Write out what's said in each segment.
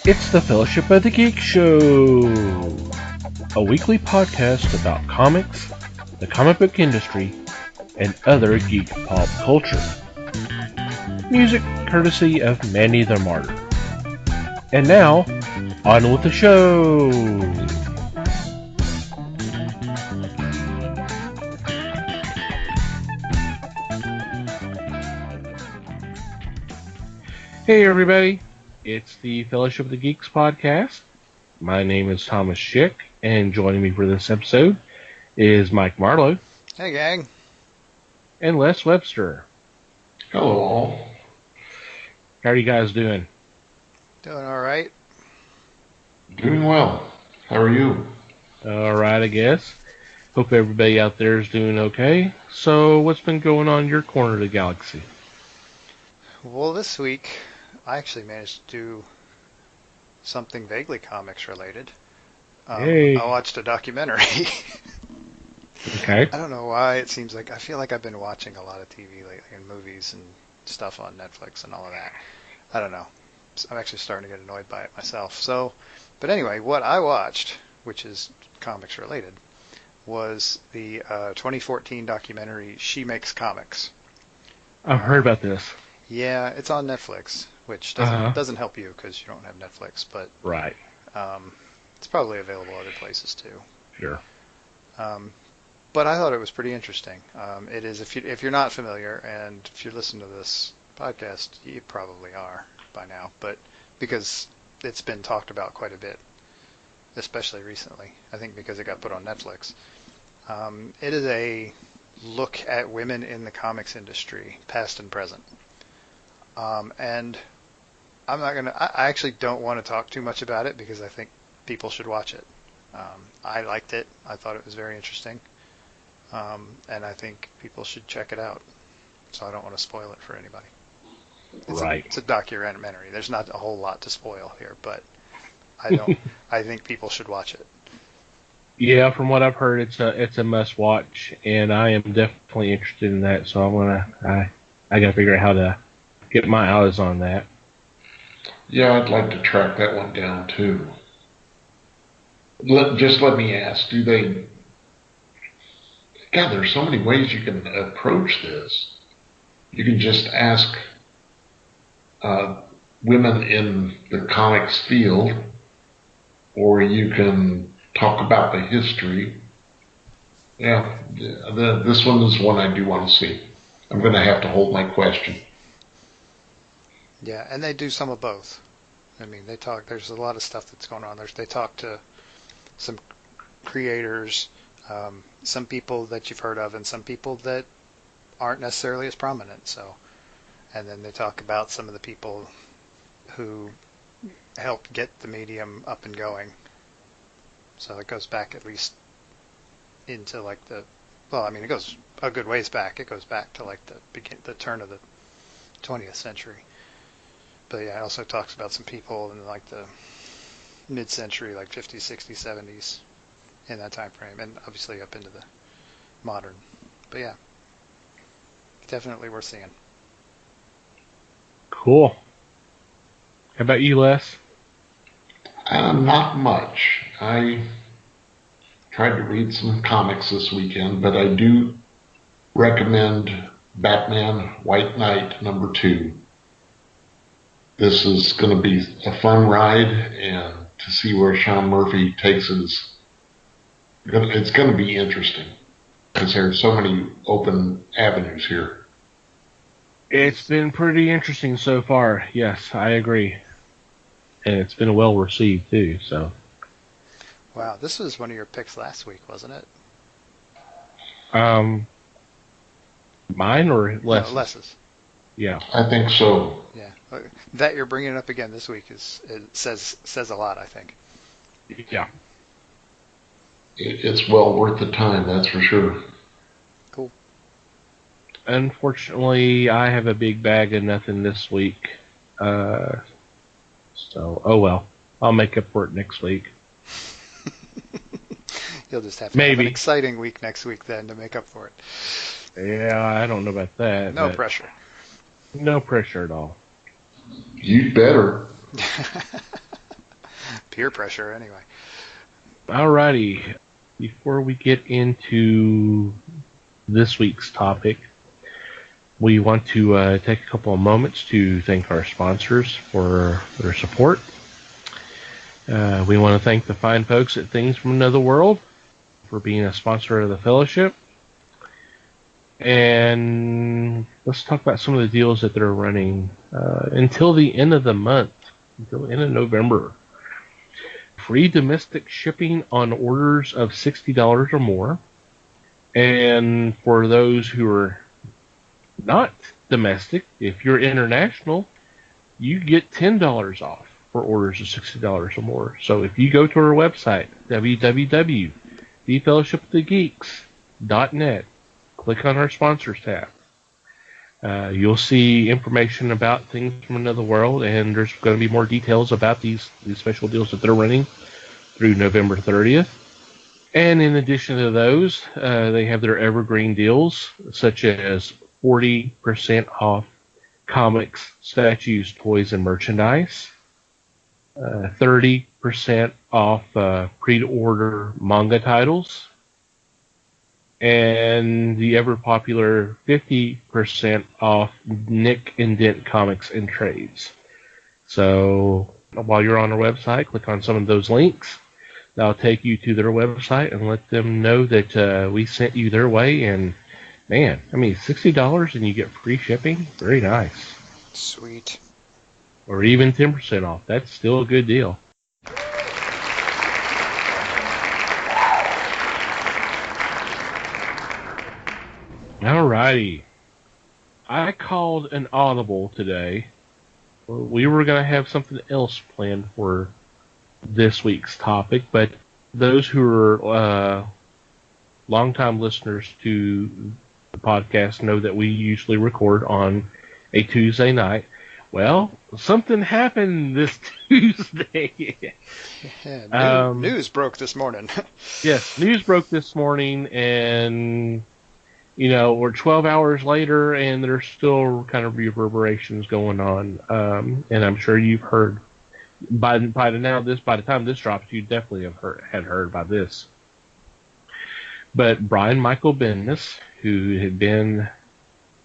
It's the Fellowship of the Geek Show, a weekly podcast about comics, the comic book industry, and other geek pop culture. Music courtesy of Manny the Martyr. And now, on with the show! Hey everybody, it's the Fellowship of the Geeks podcast. My name is Thomas Schick, and joining me for this episode is Mike Marlowe. Hey gang. And Les Webster. Hello all. How are you guys doing? Doing alright. Doing well. How are you? Alright, I guess. Hope everybody out there is doing okay. So, what's been going on in your corner of the galaxy? Well, this week, I actually managed to do something vaguely comics related. Hey. I watched a documentary. Okay. I don't know why it seems like, I feel like I've been watching a lot of TV lately and movies and stuff on Netflix and all of that. I don't know. I'm actually starting to get annoyed by it myself. But anyway, what I watched, which is comics related, was the 2014 documentary She Makes Comics. I've heard about this. Yeah, it's on Netflix, which doesn't help you because you don't have Netflix, but Right. It's probably available other places too. Sure. But I thought it was pretty interesting. It is, if you're not familiar, and if you're listening to this podcast, you probably are by now, but because it's been talked about quite a bit, especially recently, I think because it got put on Netflix. It is a look at women in the comics industry, past and present. And I'm not going to, I actually don't want to talk too much about it because I think people should watch it. I liked it. I thought it was very interesting. And I think people should check it out. So I don't want to spoil it for anybody. It's a documentary. There's not a whole lot to spoil here, but I think people should watch it. Yeah, from what I've heard, it's a must watch, and I am definitely interested in that. So I gotta figure out how to get my eyes on that. Yeah, I'd like to track that one down too. Just let me ask, God, there's so many ways you can approach this. You can just ask women in the comics field, or you can talk about the history. Yeah, this one is one I do want to see. I'm going to have to hold my question. Yeah, and they do some of both. I mean, there's a lot of stuff that's going on. They talk to some creators, some people that you've heard of, and some people that aren't necessarily as prominent. So, and then they talk about some of the people who helped get the medium up and going. So it goes back at least into like it goes a good ways back. It goes back to like the turn of the 20th century. But yeah, it also talks about some people in like the mid-century, like 50s, 60s, 70s, in that time frame, and obviously up into the modern. But yeah, definitely worth seeing. Cool. How about you, Les? Not much. I tried to read some comics this weekend, but I do recommend Batman White Knight #2. This is going to be a fun ride, and to see where Sean Murphy takes it it's going to be interesting because there's so many open avenues here. It's been pretty interesting so far. Yes, I agree. And it's been well received too, so. Wow, this was one of your picks last week, wasn't it? Mine or Les? No, Les's. Yeah. I think so. Yeah. That you're bringing it up again this week says a lot, I think. Yeah. It's well worth the time, that's for sure. Cool. Unfortunately, I have a big bag of nothing this week. So, oh well. I'll make up for it next week. You'll just have to have an exciting week next week then to make up for it. Yeah, I don't know about that. No pressure. No pressure at all. You'd better. peer pressure anyway. Alrighty. Before we get into this week's topic, we want to take a couple of moments to thank our sponsors for their support. We want to thank the fine folks at Things from Another World for being a sponsor of the Fellowship. And let's talk about some of the deals that they're running until the end of the month, until the end of November. Free domestic shipping on orders of $60 or more. And for those who are not domestic, if you're international, you get $10 off for orders of $60 or more. So if you go to our website, www.thefellowshipofthegeeks.net, click on our sponsors tab. You'll see information about Things from Another World, and there's going to be more details about these special deals that they're running through November 30th. And in addition to those, they have their evergreen deals, such as 40% off comics, statues, toys, and merchandise, 30% off pre-order manga titles, and the ever-popular 50% off Nick and Dent comics and trades. So while you're on our website, click on some of those links. That'll take you to their website and let them know that we sent you their way. And, man, I mean, $60 and you get free shipping? Very nice. Sweet. Or even 10% off. That's still a good deal. Alrighty. I called an audible today. We were going to have something else planned for this week's topic, but those who are longtime listeners to the podcast know that we usually record on a Tuesday night. Well, something happened this Tuesday. Yeah, news broke this morning. Yes, news broke this morning, and you know, we're 12 hours later, and there's still kind of reverberations going on. And I'm sure you've heard by the time this drops, you definitely had heard about this. But Michael Bendis, who had been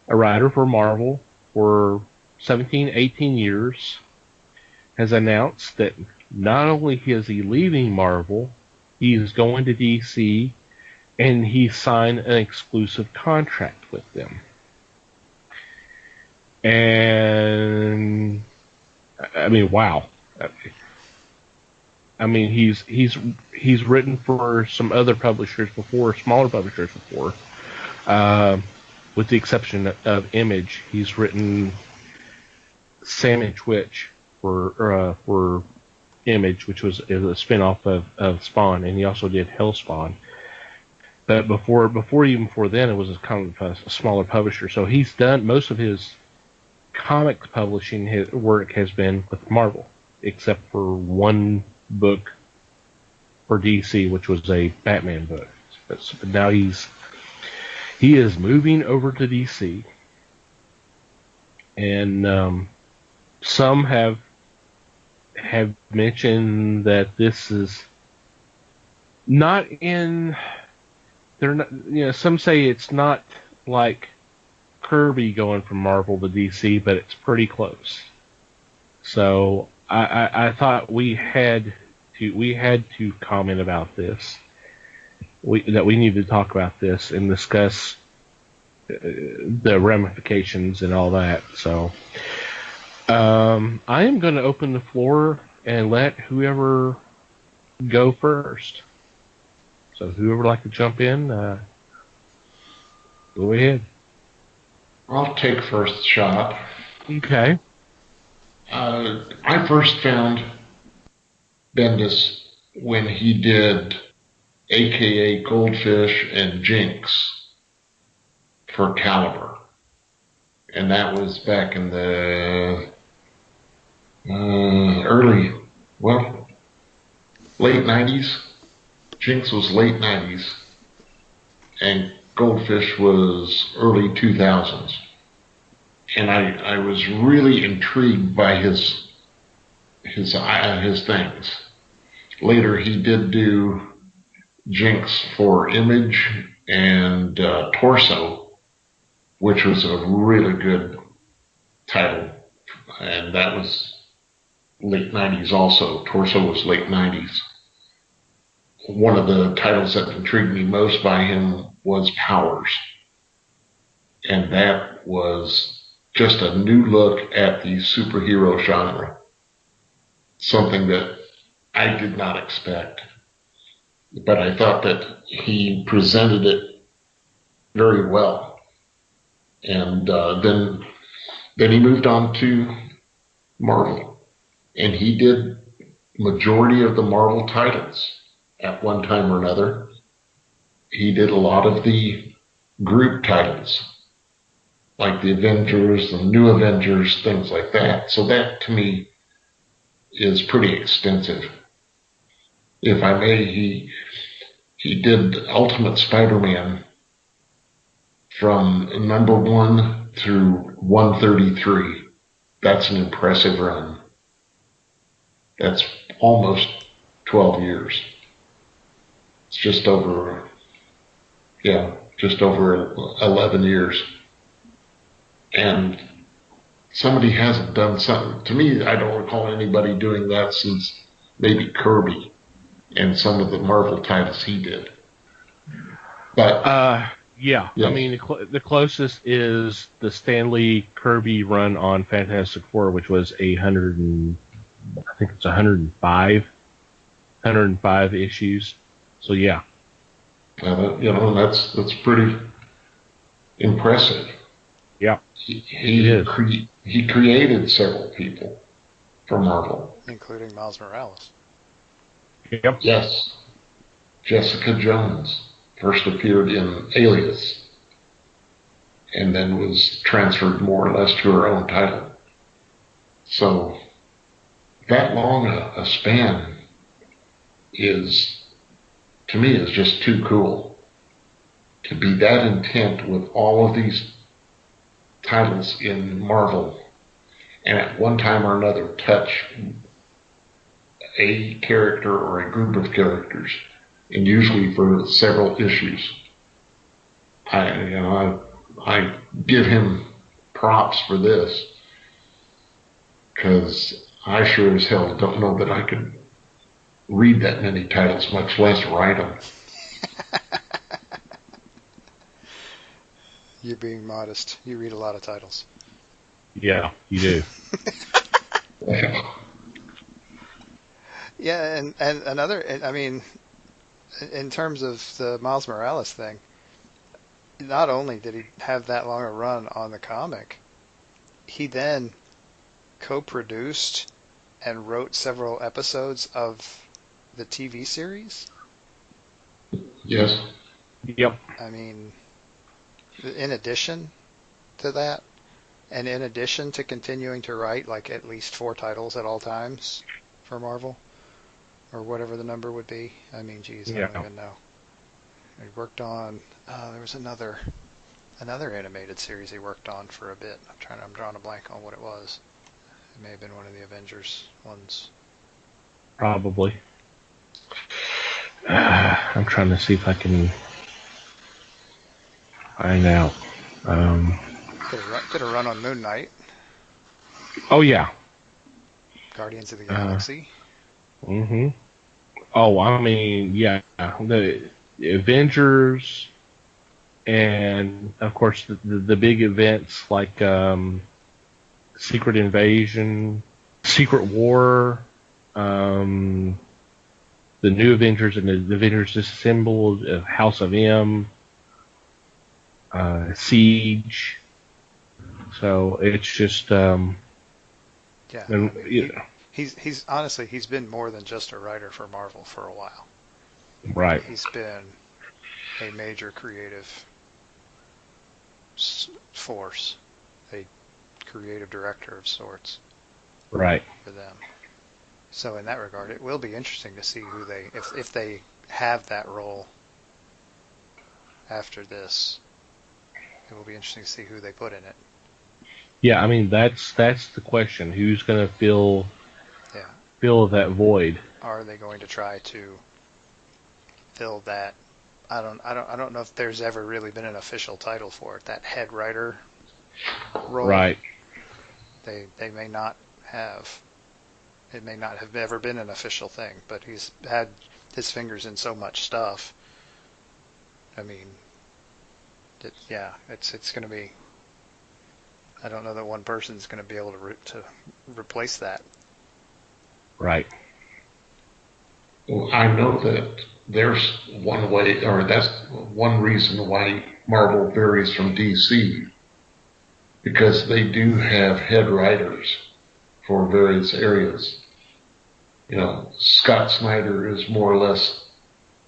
a writer for Marvel for 17, 18 years, has announced that not only is he leaving Marvel, he is going to DC, and he signed an exclusive contract with them. And I mean, wow. I mean, he's written for some other publishers before, smaller publishers before, with the exception of Image. He's written Sandwich Witch for Image, which was a spin-off of Spawn, and he also did Hellspawn. But before then, it was a kind of a smaller publisher. So he's done most of his comics publishing work has been with Marvel, except for one book for DC, which was a Batman book. But now he is moving over to DC, and some have mentioned that this is not in. They're not, you know, some say it's not like Kirby going from Marvel to DC, but it's pretty close. So I thought we had to comment about this. That we need to talk about this and discuss the ramifications and all that. So I am going to open the floor and let whoever go first. So whoever would like to jump in, go ahead. I'll take first shot. Okay. I first found Bendis when he did AKA Goldfish and Jinx for Caliber. And that was back in the late 90s. Jinx was late 90s, and Goldfish was early 2000s. And I was really intrigued by his things. later he did do Jinx for Image and Torso, which was a really good title. And that was late 90s also. Torso was late 90s. One of the titles that intrigued me most by him was Powers. And that was just a new look at the superhero genre. Something that I did not expect. But I thought that he presented it very well. And then he moved on to Marvel. And he did majority of the Marvel titles at one time or another. He did a lot of the group titles, like the Avengers, the New Avengers, things like that. So that, to me, is pretty extensive. If I may, he did Ultimate Spider-Man from number 1 through 133. That's an impressive run. That's almost 12 years. It's just over 11 years. And somebody hasn't done something. To me, I don't recall anybody doing that since maybe Kirby and some of the Marvel titles he did. But yeah. I mean, the closest is the Stanley Kirby run on Fantastic Four, which was 105 issues. So yeah, that's pretty impressive. Yeah, he created several people for Marvel, including Miles Morales. Yep. Yes, Jessica Jones first appeared in Alias, and then was transferred more or less to her own title. So that long a span is, to me, is just too cool. To be that intent with all of these titles in Marvel, and at one time or another touch a character or a group of characters, and usually for several issues. I give him props for this, because I sure as hell don't know that I could read that many titles, much less write them. You're being modest. You read a lot of titles. Yeah, you do. Yeah, and another, I mean, in terms of the Miles Morales thing, not only did he have that long a run on the comic, he then co-produced and wrote several episodes of the TV series. Yes. Yep. I mean, in addition to that, and in addition to continuing to write like at least 4 titles at all times for Marvel, or whatever the number would be. I mean, geez, I don't even know. He worked on, there was another animated series he worked on for a bit. I'm drawing a blank on what it was. It may have been one of the Avengers ones. Probably. I'm trying to see if I can find out. Did a run on Moon Knight. Oh yeah. Guardians of the Galaxy. Mm-hmm. Oh, I mean, yeah, the Avengers, and of course the big events like Secret Invasion, Secret War, the New Avengers and the Avengers Disassembled, House of M, Siege. So it's just yeah. I mean, he's honestly, he's been more than just a writer for Marvel for a while. Right. He's been a major creative force, a creative director of sorts. Right. For them. So in that regard, it will be interesting to see who they, if they have that role after this. It will be interesting to see who they put in it. Yeah, I mean that's the question. Who's going to fill that void? are they going to try to fill that? I don't know if there's ever really been an official title for it. That head writer role. Right. They may not have. It may not have ever been an official thing, but he's had his fingers in so much stuff. I mean, it's going to be. I don't know that one person's going to be able to replace that. Right. Well, I know that there's one way, or that's one reason why Marvel varies from DC, because they do have head writers for various areas. Scott Snyder is more or less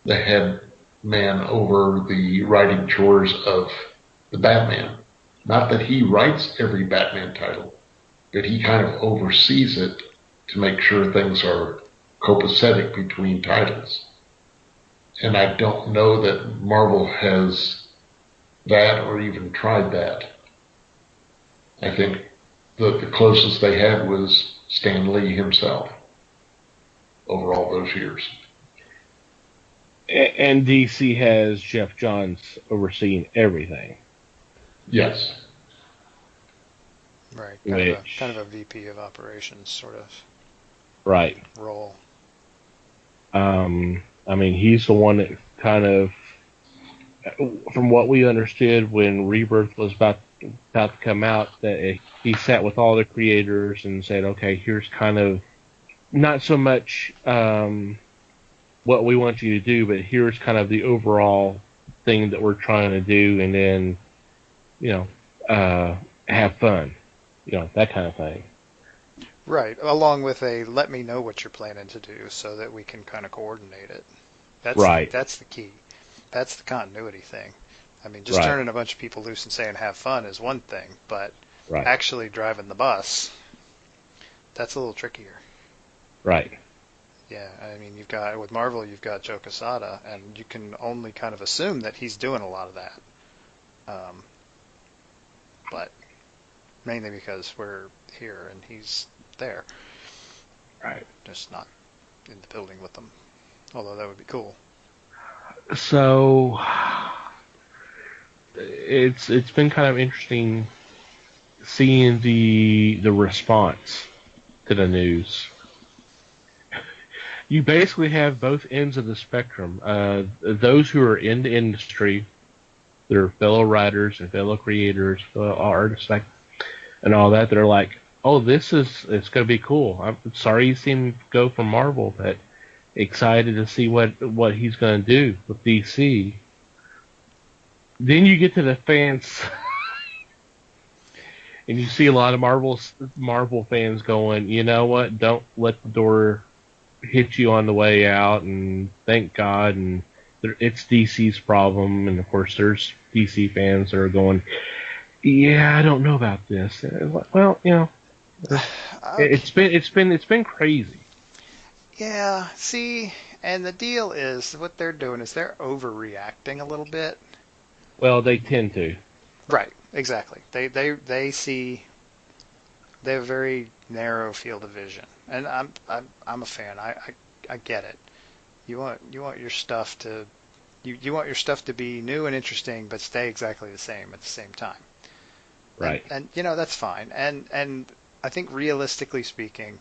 the head man over the writing chores of the Batman. Not that he writes every Batman title, but he kind of oversees it to make sure things are copacetic between titles. And I don't know that Marvel has that or even tried that. I think the closest they had was Stan Lee himself over all those years. And DC has Jeff Johns overseeing everything. Yes. Right. Kind of a VP of operations sort of right role. I mean, he's the one that kind of, from what we understood when Rebirth was about to come out, that he sat with all the creators and said, okay, here's kind of not so much what we want you to do, but here's kind of the overall thing that we're trying to do, and then, have fun, that kind of thing. Right, along with let me know what you're planning to do so that we can kind of coordinate it. That's the key. That's the continuity thing. I mean, just turning a bunch of people loose and saying have fun is one thing, but actually driving the bus, that's a little trickier. Right. Yeah, I mean, with Marvel, you've got Joe Quesada, and you can only kind of assume that he's doing a lot of that. But mainly because we're here and he's there. Right. Just not in the building with them. Although that would be cool. So it's been kind of interesting seeing the response to the news. You basically have both ends of the spectrum. Those who are in the industry, their fellow writers and fellow creators, fellow artists, and all that, they're like, oh, it's going to be cool. I'm sorry you seen him go from Marvel, but excited to see what he's going to do with DC. Then you get to the fans, and you see a lot of Marvel fans going, you know what? Don't let the door hit you on the way out, and thank God, and it's DC's problem. And of course, there's DC fans that are going, yeah, I don't know about this. Well, it's been crazy. Yeah, see, and the deal is, what they're doing is they're overreacting a little bit. Well, they tend to. Right, exactly. They see, they have a very narrow field of vision, and I'm a fan. I get it. You want your stuff to you want your stuff to be new and interesting, but stay exactly the same at the same time. Right. And that's fine. And I think realistically speaking,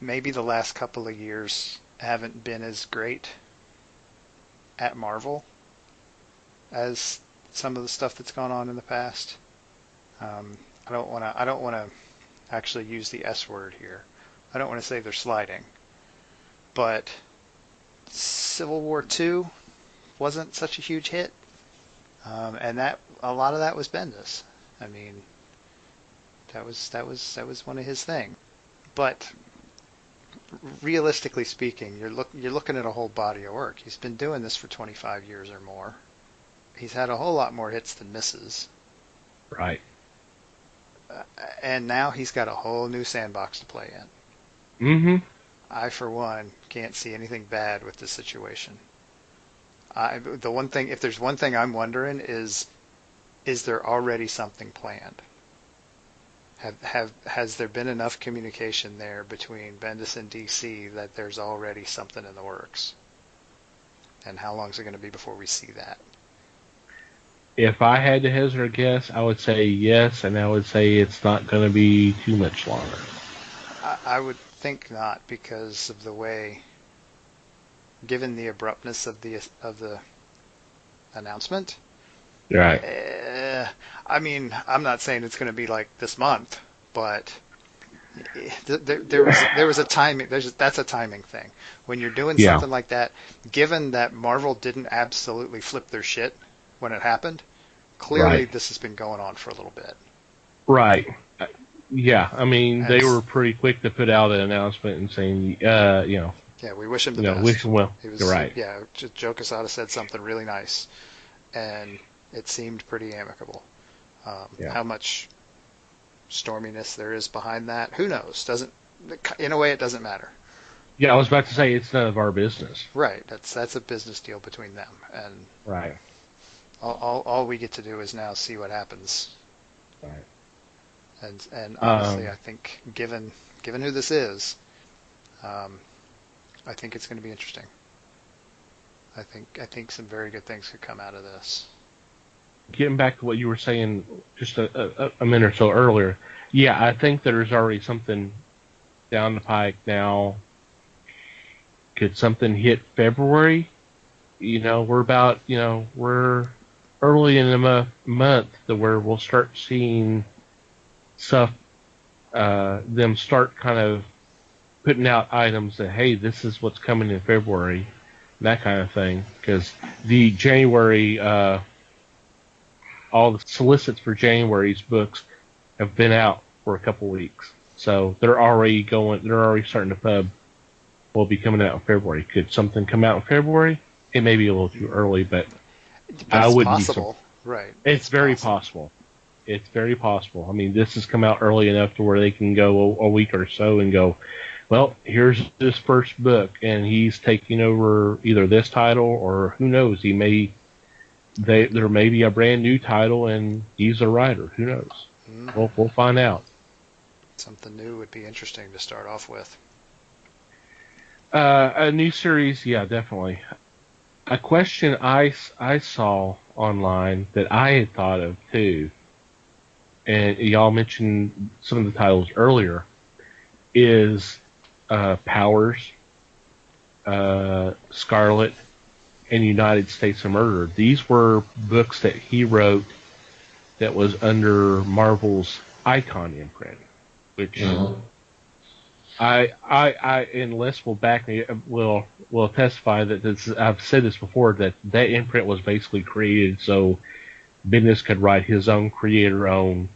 maybe the last couple of years haven't been as great at Marvel as some of the stuff that's gone on in the past. I don't want to actually use the S word here. I don't want to say they're sliding, but Civil War II wasn't such a huge hit, and that a lot of that was Bendis. I mean, that was one of his things. But realistically speaking, you're looking at a whole body of work. He's been doing this for 25 years or more. He's had a whole lot more hits than misses. Right. And now he's got a whole new sandbox to play in. Mm-hmm. I, for one, can't see anything bad with this situation. If there's one thing I'm wondering is there already something planned? Has there been enough communication there between Bendis and DC that there's already something in the works? And how long is it going to be before we see that? If I had to hazard a guess, I would say yes, and I would say it's not going to be too much longer. I would think not, because of the way, given the abruptness of the announcement. Right. I mean, I'm not saying it's going to be like this month, but there was a timing. That's a timing thing. When you're doing something like that, given that Marvel didn't absolutely flip their shit when it happened, clearly this has been going on for a little bit. Right. Yeah, I mean, they were pretty quick to put out an announcement and saying, Yeah, we wish him the best. Wish him well. You're right. Yeah, Joe Quesada said something really nice, and it seemed pretty amicable. How much storminess there is behind that, who knows? In a way, it doesn't matter. Yeah, I was about to say it's none of our business. Right. That's a business deal between them, and right. All we get to do is now see what happens. Right. And honestly, I think given who this is, I think it's going to be interesting. I think some very good things could come out of this. Getting back to what you were saying just a minute or so earlier, yeah, I think there's already something down the pike now. Could something hit February? We're early in the month to where we'll start seeing stuff, them start kind of putting out items that, hey, this is what's coming in February, that kind of thing. Because the January, all the solicits for January's books have been out for a couple weeks. So they're already starting to pub. Will be coming out in February. Could something come out in February? It may be a little too early, but I wouldn't be surprised. Right. It's very possible. It's very possible. I mean, this has come out early enough to where they can go a week or so and go, well, here's this first book, and he's taking over either this title or who knows, there may be a brand new title and he's a writer. Who knows? We'll find out. Something new would be interesting to start off with. A new series, yeah, definitely. A question I saw online that I had thought of too, and y'all mentioned some of the titles earlier, is Powers, Scarlet, and United States of Murder. These were books that he wrote that was under Marvel's Icon imprint, which I and Les will back me, will testify that I've said this before, that imprint was basically created so Bendis could write his own creator-owned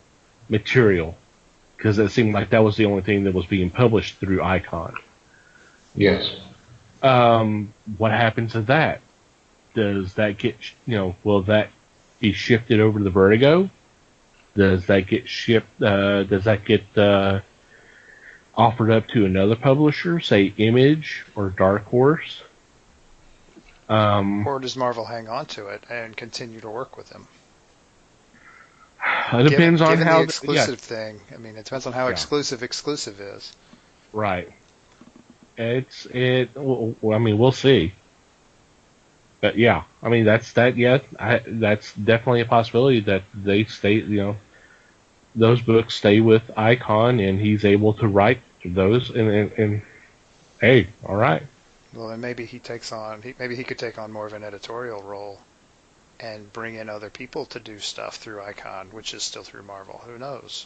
material, because it seemed like that was the only thing that was being published through Icon. Yes. What happens to that? Does that get, will that be shifted over to the Vertigo? Does that get shipped? Does that get offered up to another publisher, say Image or Dark Horse? Or does Marvel hang on to it and continue to work with him? It depends on how the exclusive thing. I mean, it depends on how exclusive is. Right. I mean, we'll see. But yeah, I mean that's definitely a possibility that they stay. Those books stay with Icon, and he's able to write those. And hey, all right. Well, then maybe he could take on more of an editorial role and bring in other people to do stuff through Icon, which is still through Marvel. Who knows?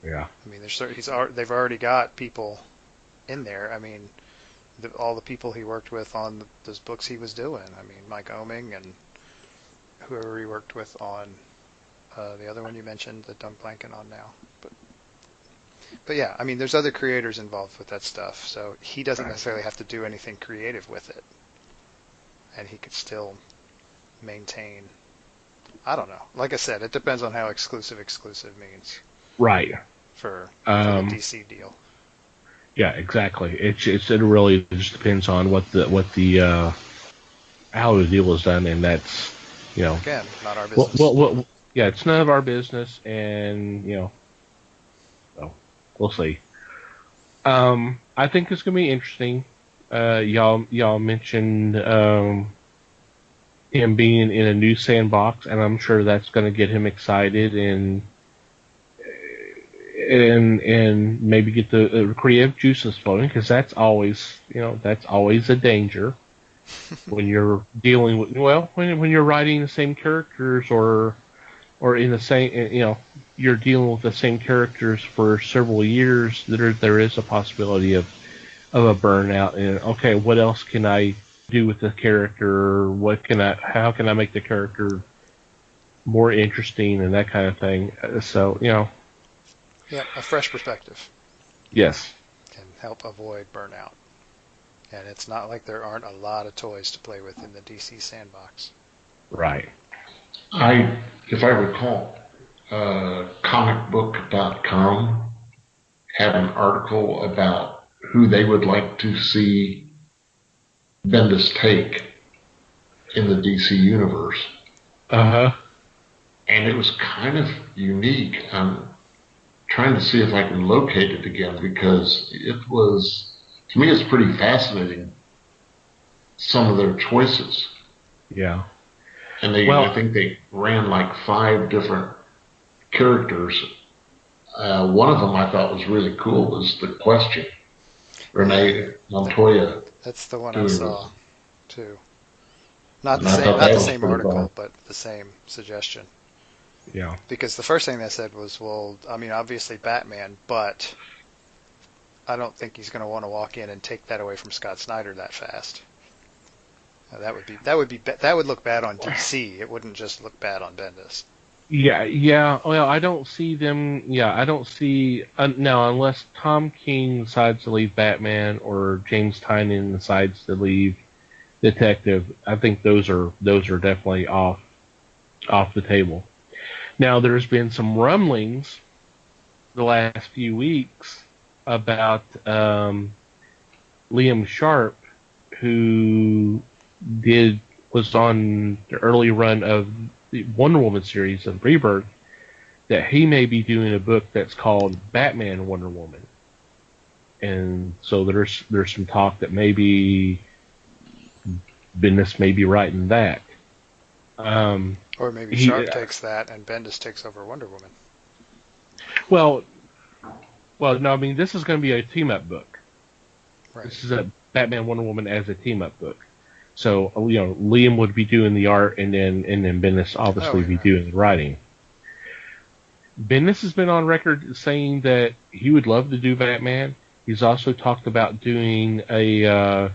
Yeah. I mean, they've already got people in there. I mean, all the people he worked with on those books he was doing. I mean, Mike Oeming and whoever he worked with on the other one you mentioned that I'm blanking on now. But yeah, I mean, there's other creators involved with that stuff, so he doesn't necessarily have to do anything creative with it, and he could still maintain. I don't know. Like I said, it depends on how exclusive means. Right. For the DC deal. Yeah, exactly. It really just depends on what the how the deal is done, and that's again not our business. Well, yeah, it's none of our business, and We'll see. I think it's going to be interesting. Y'all mentioned him being in a new sandbox, and I'm sure that's going to get him excited and maybe get the creative juices flowing, because that's always a danger when you're dealing with when you're writing the same characters or in the same you're dealing with the same characters for several years. There is a possibility of a burnout, and okay, what else can I do with the character? How can I make the character more interesting and that kind of thing? So Yeah, a fresh perspective yes, can help avoid burnout. And it's not like there aren't a lot of toys to play with in the DC sandbox. right. If I recall, comicbook.com had an article about who they would like to see Bendis take in the DC universe. Uh-huh. And it was kind of unique. I'm trying to see if I can locate it again, because it was, to me, it's pretty fascinating, some of their choices. Yeah. And I think they ran like 5 different characters. One of them I thought was really cool was The Question. Renee Montoya. That's the one I saw, too. Not the same article, cool. but the same suggestion. Yeah. Because the first thing they said was, well, I mean, obviously Batman, but I don't think he's going to want to walk in and take that away from Scott Snyder that fast. That would look bad on DC. It wouldn't just look bad on Bendis. Yeah. Well, I don't see them. Yeah, I don't see now, unless Tom King decides to leave Batman or James Tynion decides to leave Detective. I think those are definitely off the table. Now, there's been some rumblings the last few weeks about Liam Sharp, who was on the early run of the Wonder Woman series of Rebirth, that he may be doing a book that's called Batman Wonder Woman. And so there's some talk that maybe Bendis may be writing that. Or maybe Sharp takes that and Bendis takes over Wonder Woman. Well, no, I mean, this is going to be a team-up book. Right. This is a Batman Wonder Woman as a team-up book. So, Liam would be doing the art, and then Bendis obviously be doing the writing. Bendis has been on record saying that he would love to do Batman. He's also talked about doing a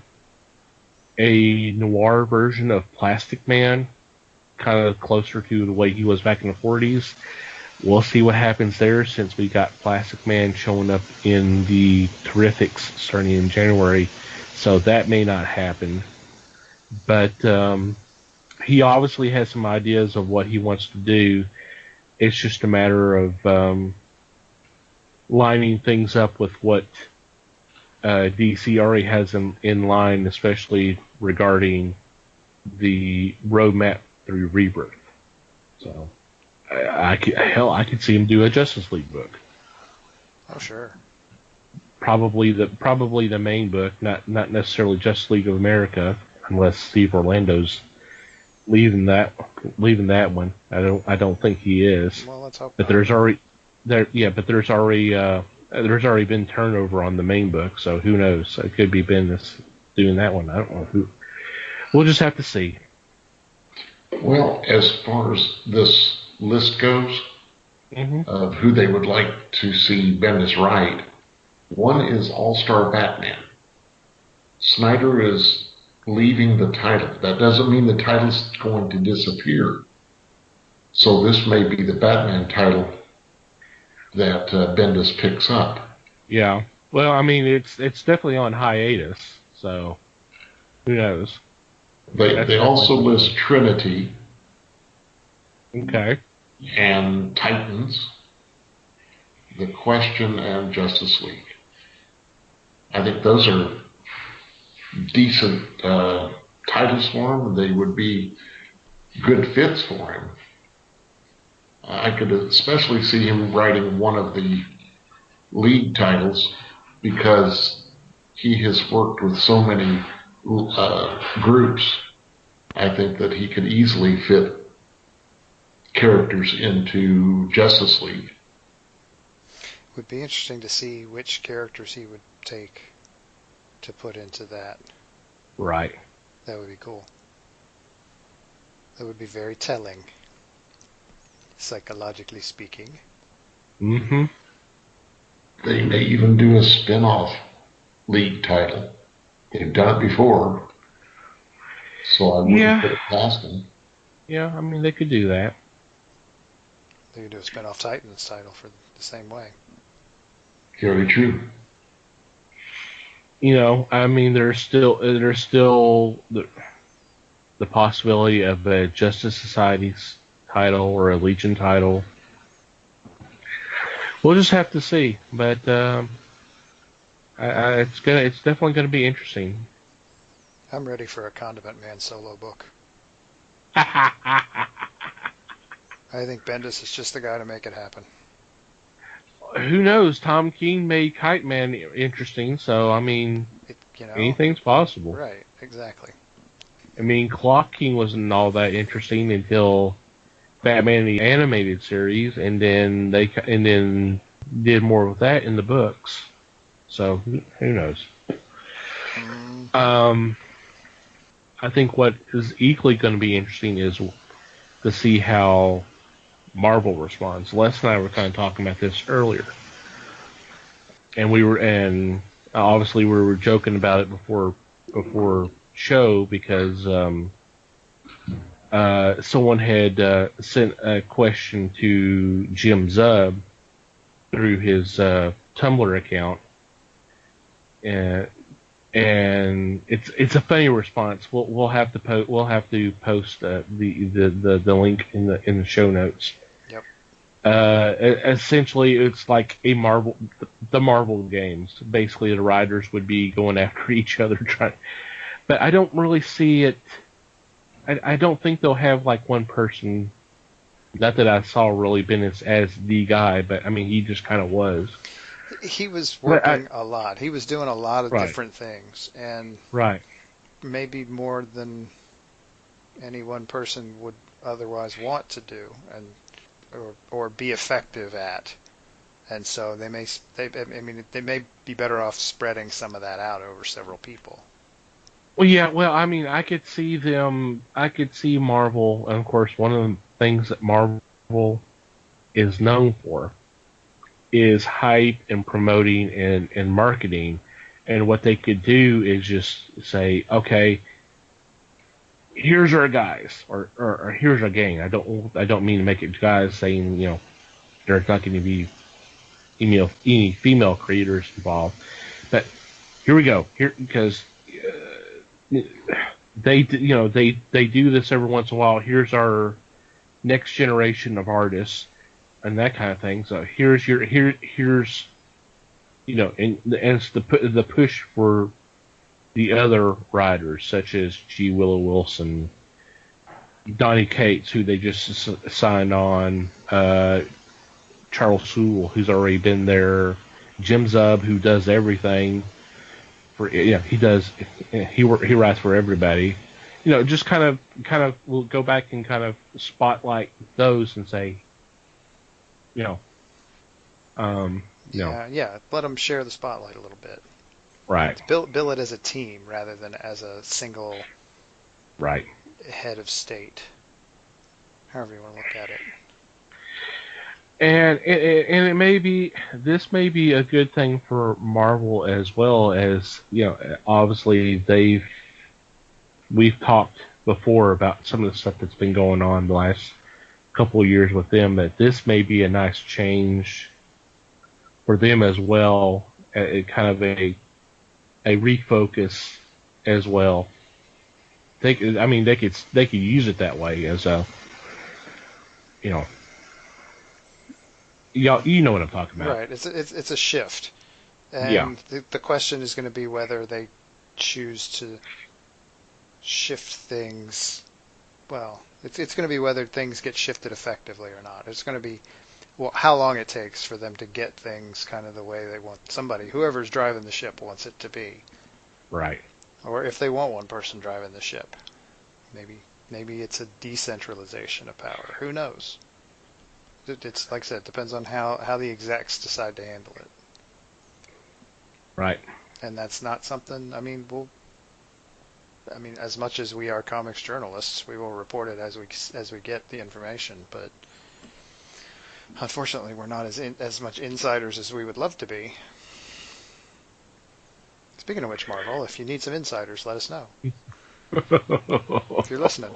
noir version of Plastic Man, kind of closer to the way he was back in the 40s. We'll see what happens there, since we got Plastic Man showing up in the Terrifics starting in January. So that may not happen. But he obviously has some ideas of what he wants to do. It's just a matter of lining things up with what DC already has in line, especially regarding the roadmap through Rebirth. So, I could see him do a Justice League book. Oh, sure. Probably the main book, not necessarily Justice League of America, unless Steve Orlando's leaving that one. I don't think he is. Well, let's hope. But there's already been turnover on the main book, so who knows? It could be Bendis doing that one. I don't know who. We'll just have to see. Well, as far as this list goes, of who they would like to see Bendis write, one is All-Star Batman. Snyder is leaving the title. That doesn't mean the title's going to disappear. So this may be the Batman title that Bendis picks up. Yeah. Well, I mean, it's definitely on hiatus, so who knows? They also list Trinity. Okay. And Titans, The Question, and Justice League. I think those are decent titles for him. They would be good fits for him. I could especially see him writing one of the league titles because he has worked with so many groups. I think that he could easily fit characters into Justice League. Would be interesting to see which characters he would take to put into that. Right. That would be cool. That would be very telling, psychologically speaking. Mm-hmm. They may even do a spin-off league title. They've done it before, so I wouldn't put it past them. Yeah, I mean, they could do that. They could do a spin-off Titans title for the same way. Very true. You know, I mean, there's still the possibility of a Justice Society's title or a Legion title. We'll just have to see, but it's definitely gonna be interesting. I'm ready for a Condiment Man solo book. I think Bendis is just the guy to make it happen. Who knows? Tom King made Kite Man interesting, so I mean, anything's possible. Right, exactly. I mean, Clock King wasn't all that interesting until Batman the Animated Series, and then they did more with that in the books. So who knows? I think what is equally going to be interesting is to see how Marvel responds. Les and I were kind of talking about this earlier, and obviously we were joking about it before show because someone had sent a question to Jim Zub through his Tumblr account, and it's a funny response. We'll have to post the link in the show notes. Yep. Essentially, it's like the Marvel games. Basically, the writers would be going after each other but I don't really see it. I don't think they'll have like one person. Not that I saw really Bendis as the guy, but I mean he just kind of was. He was working a lot. He was doing a lot of different things, and maybe more than any one person would otherwise want to do, and or be effective at. And so they may be better off spreading some of that out over several people. Well, yeah. Well, I mean, I could see Marvel, and of course, one of the things that Marvel is known for is hype and promoting and marketing. And what they could do is just say, okay, here's our guys, or here's our gang. I don't mean to make it guys saying, there's not going to be any female creators involved, but here we go. Here, because they do this every once in a while. Here's our next generation of artists and that kind of thing. So here's and it's the push for the other writers such as G. Willow Wilson, Donny Cates, who they just signed on, Charles Soule, who's already been there, Jim Zub, who does everything. He writes for everybody. Just kind of we'll go back and kind of spotlight those and say, Yeah, let them share the spotlight a little bit. Right. Bill it as a team rather than as a single head of state. However you want to look at it. And this may be a good thing for Marvel as well, as obviously we've talked before about some of the stuff that's been going on the last couple of years with them, but this may be a nice change for them as well, kind of a refocus as well. They could use it that way as a you know what I'm talking about. Right. It's a shift. And the question is going to be whether they choose to shift things. Well, it's going to be whether things get shifted effectively or not. It's going to be well, how long it takes for them to get things kind of the way they want whoever's driving the ship wants it to be. Right. Or if they want one person driving the ship. Maybe it's a decentralization of power. Who knows? It's like I said, it depends on how the execs decide to handle it. Right. And that's not something, as much as we are comics journalists, we will report it as we get the information, but unfortunately we're not as much insiders as we would love to be. Speaking of which, Marvel, if you need some insiders, let us know. If you're listening.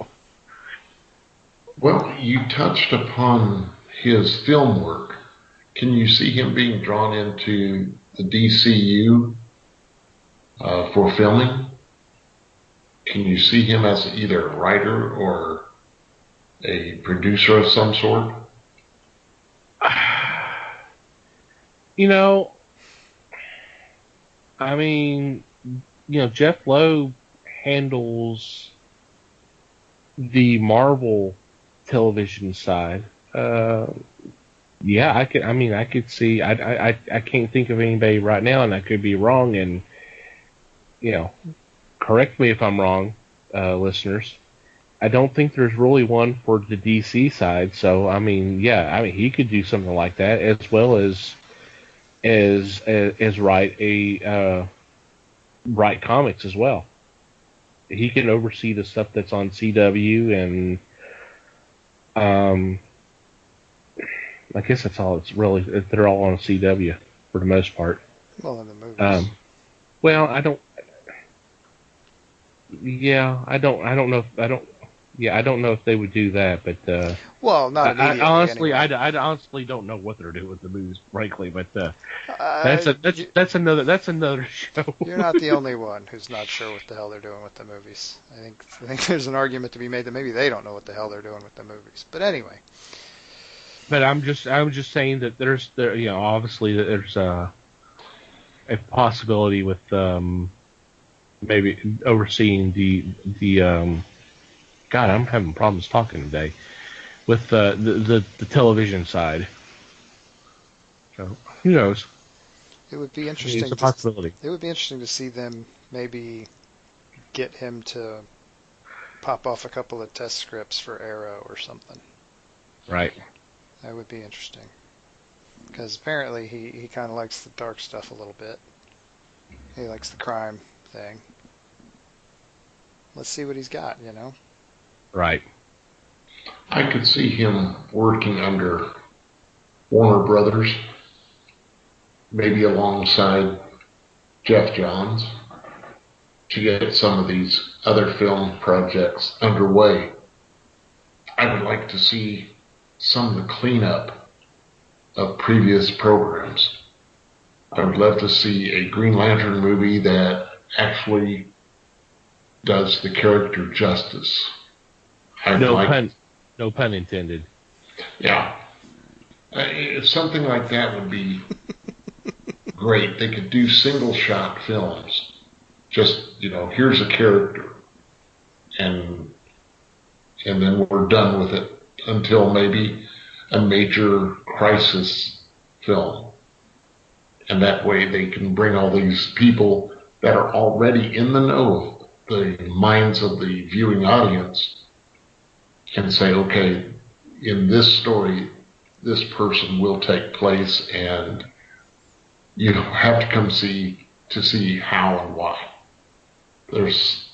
Well, you touched upon his film work. Can you see him being drawn into the DCU for filming? Can you see him as either a writer or a producer of some sort? Jeff Loeb handles the Marvel television side. I could see. I can't think of anybody right now, and I could be wrong. And correct me if I'm wrong, listeners. I don't think there's really one for the DC side. So he could do something like that as well as write comics as well. He can oversee the stuff that's on CW, and I guess that's all. It's really they're all on CW for the most part. Well, in the movies. I don't. Yeah, I don't know. I don't know if they would do that, but not immediately. I honestly don't know what they're doing with the movies, frankly. But that's another show. You're not the only one who's not sure what the hell they're doing with the movies. I think there's an argument to be made that maybe they don't know what the hell they're doing with the movies. But anyway. But I'm just saying that obviously there's a possibility with maybe overseeing the God, I'm having problems talking today with the television side. So who knows? It would be interesting. It's a possibility. It would be interesting to see them maybe get him to pop off a couple of test scripts for Arrow or something. Right. That would be interesting. Because apparently he kind of likes the dark stuff a little bit. He likes the crime thing. Let's see what he's got, Right. I could see him working under Warner Brothers, maybe alongside Jeff Johns, to get some of these other film projects underway. I would like to see some of the cleanup of previous programs. I would love to see a Green Lantern movie that actually does the character justice. No pun intended. Yeah. Something like that would be great. They could do single shot films. Just, here's a character. And then we're done with it until maybe a major crisis film. And that way they can bring all these people that are already in the know of the minds of the viewing audience and say, okay, in this story, this person will take place, and you have to come to see how and why. There's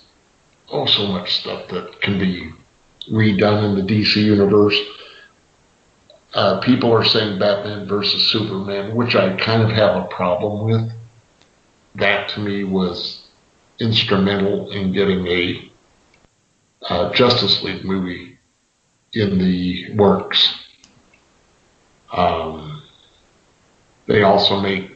so much stuff that can be redone in the DC universe. People are saying Batman versus Superman, which I kind of have a problem with. That to me was instrumental in getting a Justice League movie in the works. They also make a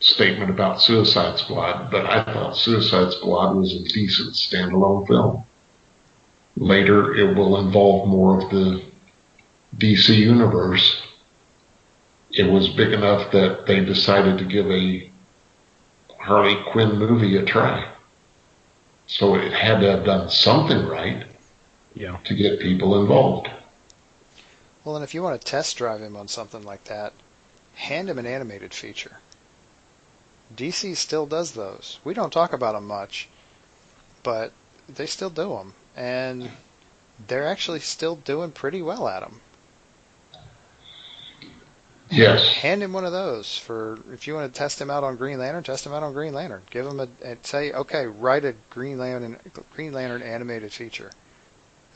statement about Suicide Squad, but I thought Suicide Squad was a decent standalone film. Later, it will involve more of the DC universe. It was big enough that they decided to give a Harley Quinn movie a try. So it had to have done something right to get people involved. Well, and if you want to test drive him on something like that, hand him an animated feature. DC still does those. We don't talk about them much, but they still do them, and they're actually still doing pretty well at them. Yes. Hand him one of those for if you want to test him out on Green Lantern. Test him out on Green Lantern. Give him say, okay, write a Green Lantern animated feature.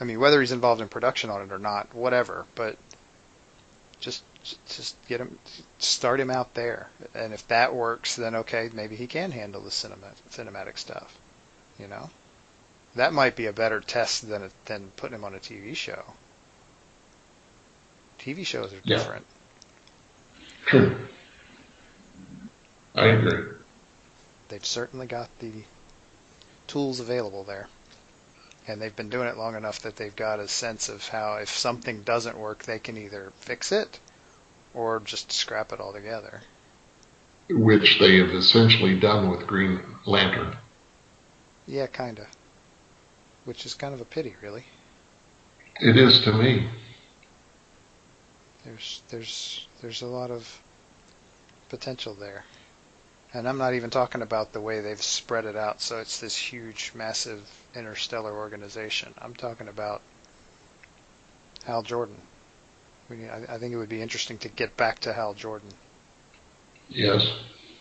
I mean, whether he's involved in production on it or not, whatever. But just get him, start him out there, and if that works, then okay, maybe he can handle the cinematic stuff. You know, that might be a better test than putting him on a TV show. TV shows are different. True. I agree. They've certainly got the tools available there. And they've been doing it long enough that they've got a sense of how if something doesn't work, they can either fix it or just scrap it altogether. Which they have essentially done with Green Lantern. Yeah, kind of. Which is kind of a pity, really. It is to me. There's a lot of potential there. And I'm not even talking about the way they've spread it out so it's this huge, massive interstellar organization. I'm talking about Hal Jordan. I think it would be interesting to get back to Hal Jordan. Yes.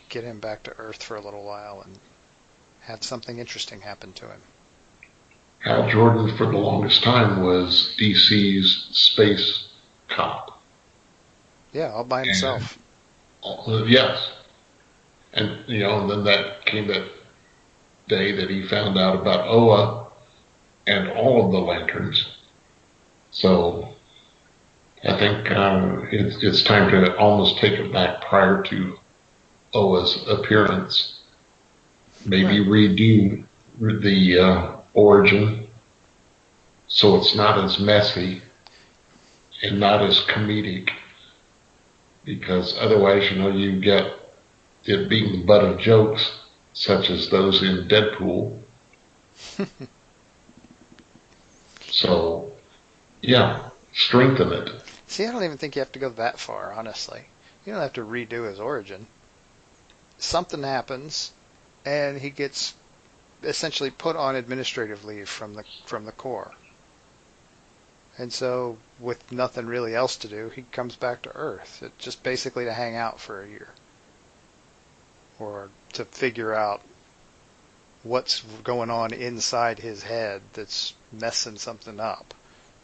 Get him back to Earth for a little while and have something interesting happen to him. Hal Jordan, for the longest time, was DC's space cop. Yeah, all by himself. Yes. And, and then that came that day that he found out about Oa and all of the Lanterns. So I think it's time to almost take it back prior to Oa's appearance. Maybe redo the origin so it's not as messy and not as comedic. Because otherwise, you get it being the butt of jokes, such as those in Deadpool. So, yeah, strengthen it. See, I don't even think you have to go that far, honestly. You don't have to redo his origin. Something happens, and he gets essentially put on administrative leave from the Corps. And so, with nothing really else to do, he comes back to Earth, just basically to hang out for a year. Or to figure out what's going on inside his head that's messing something up.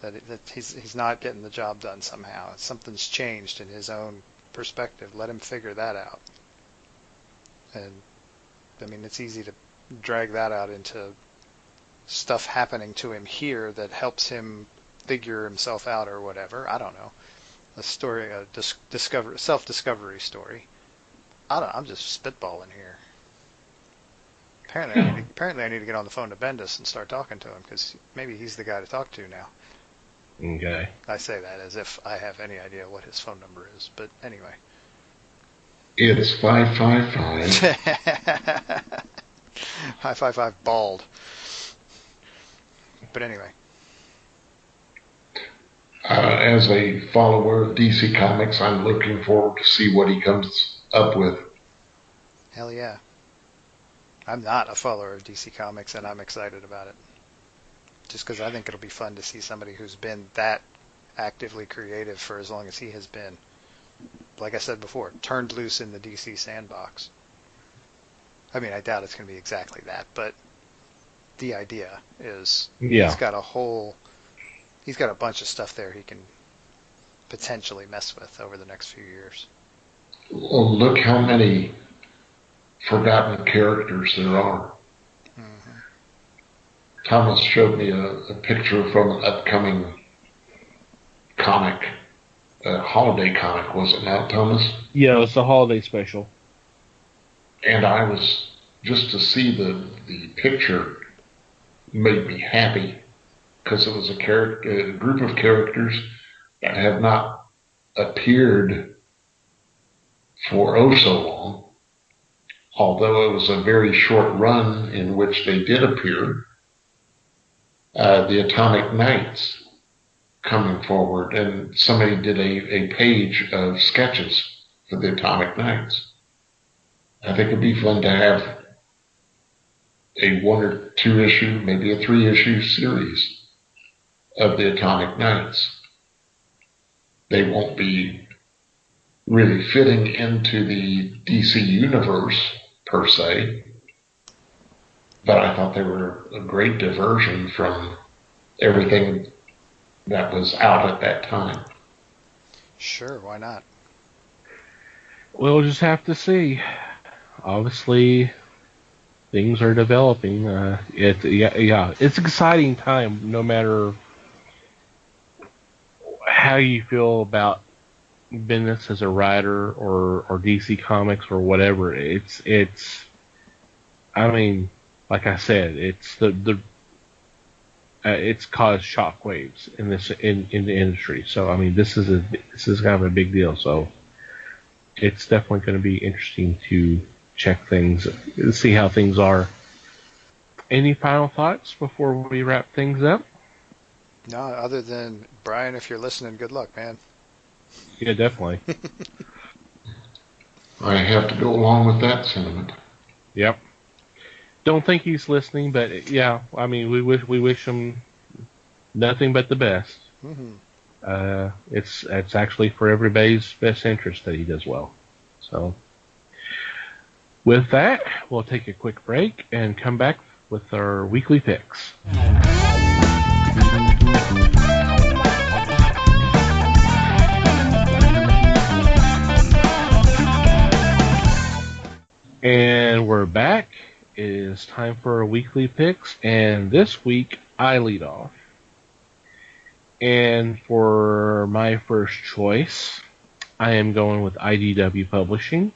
That he's not getting the job done somehow. Something's changed in his own perspective. Let him figure that out. And, I mean, it's easy to drag that out into stuff happening to him here that helps him figure himself out or whatever. I don't know. A story, a self-discovery story. I'm just spitballing here. Apparently I need to get on the phone to Bendis and start talking to him because maybe he's the guy to talk to now. Okay. I say that as if I have any idea what his phone number is, but anyway. It's 555. 555 bald. But anyway. As a follower of DC Comics, I'm looking forward to see what he comes up with. Hell yeah. I'm not a follower of DC Comics, and I'm excited about it. Just because I think it'll be fun to see somebody who's been that actively creative for as long as he has been. Like I said before, turned loose in the DC sandbox. I mean, I doubt it's going to be exactly that, but the idea is he's got a bunch of stuff there he can potentially mess with over the next few years. Well, look how many forgotten characters there are. Mm-hmm. Thomas showed me a picture from an upcoming comic, a holiday comic, was it not, Thomas? Yeah, it's a holiday special. And I was, just to see the picture made me happy, because it was a group of characters that have not appeared for oh so long, although it was a very short run in which they did appear. The Atomic Knights. coming forward, and somebody did a page of sketches for the Atomic Knights. I think it'd be fun to have a 1 or 2 issue, maybe a 3 issue series of the Atomic Knights. They won't be really fitting into the DC universe per se, but I thought they were a great diversion from everything that was out at that time. Sure, why not? We'll just have to see. Obviously, things are developing. It's an exciting time, no matter how you feel about Bendis as a writer or DC Comics or whatever. It's. I mean, like I said, it's caused shockwaves in the industry. So I mean, this is kind of a big deal. So it's definitely going to be interesting to check things, see how things are. Any final thoughts before we wrap things up? No, other than, Brian, if you're listening, good luck, man. Yeah, definitely. I have to go along with that sentiment. Yep. Don't think he's listening, but yeah, I mean, we wish him nothing but the best. Mm-hmm. It's actually for everybody's best interest that he does well. So, with that, we'll take a quick break and come back with our weekly picks. And we're back. It is time for our weekly picks, and this week I lead off. And for my first choice, I am going with IDW Publishing.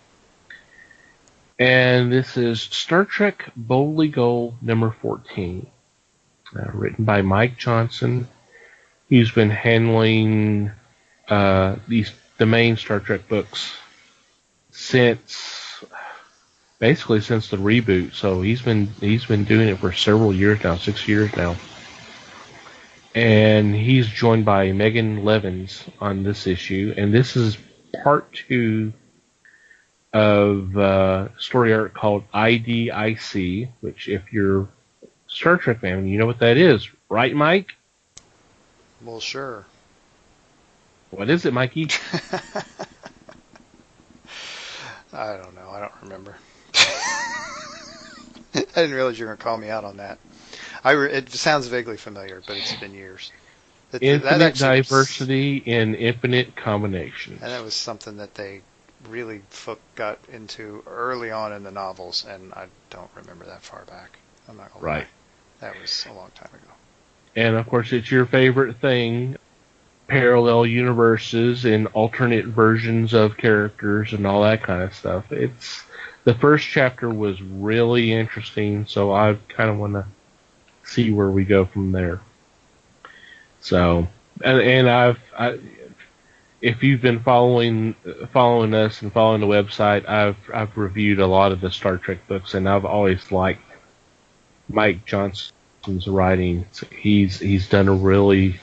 And this is Star Trek Boldly Go number 14. Written by Mike Johnson. He's been handling the main Star Trek books basically since the reboot. So he's been doing it for several years now, 6 years now. And he's joined by Megan Levins on this issue, and this is part 2 of a story arc called IDIC, which, if you're a Star Trek fan, you know what that is, right, Mike? Well, sure. What is it, Mikey? I don't know. I don't remember. I didn't realize you were going to call me out on that. It sounds vaguely familiar, but it's been years. Infinite diversity in infinite combinations. And that was something that they really got into early on in the novels, and I don't remember that far back. I'm not going to lie. That was a long time ago. And, of course, it's your favorite thing, parallel universes and alternate versions of characters and all that kind of stuff. The first chapter was really interesting, so I kind of want to see where we go from there. So, and if you've been following us and following the website, I've reviewed a lot of the Star Trek books, and I've always liked Mike Johnson's writing. He's done a really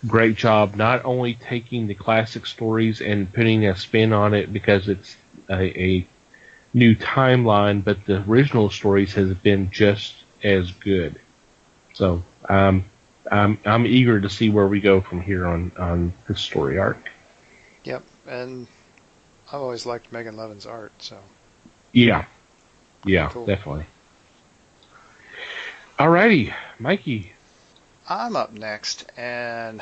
great job, not only taking the classic stories and putting a spin on it because it's a new timeline, but the original stories has been just as good. So I'm eager to see where we go from here on this story arc. Yep, and I've always liked Megan Levin's art, so. Yeah, cool. Definitely. Alrighty, Mikey. I'm up next, and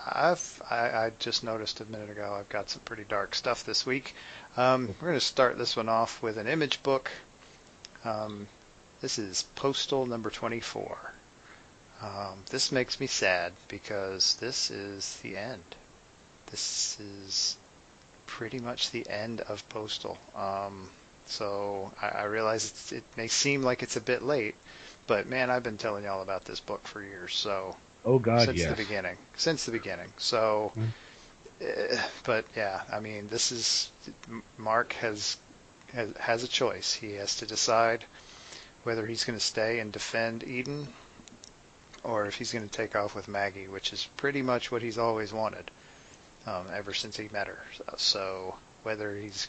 I just noticed a minute ago I've got some pretty dark stuff this week. We're going to start this one off with an image book. This is Postal number 24. This makes me sad because this is the end. This is pretty much the end of Postal. So I realize it may seem like it's a bit late, but man, I've been telling y'all about this book for years. So since the beginning. So, but yeah, I mean, this is Mark has a choice. He has to decide whether he's going to stay and defend Eden, or if he's going to take off with Maggie, which is pretty much what he's always wanted ever since he met her. So whether he's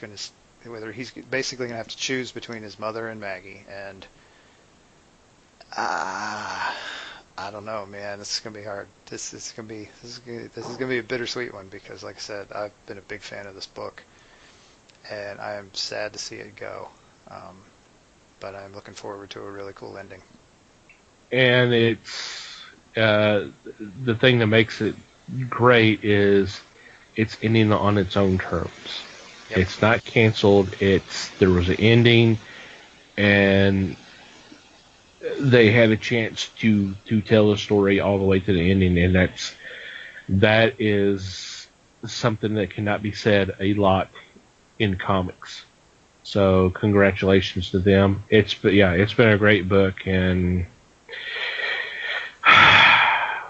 basically going to have to choose between his mother and Maggie, and I don't know, man. This is gonna be hard. This is gonna be a bittersweet one because, like I said, I've been a big fan of this book, and I am sad to see it go. But I'm looking forward to a really cool ending. And it's the thing that makes it great is it's ending on its own terms. Yep. It's not canceled. There was an ending, and they had a chance to tell the story all the way to the ending, and that is something that cannot be said a lot in comics. So congratulations to them. It's been a great book, and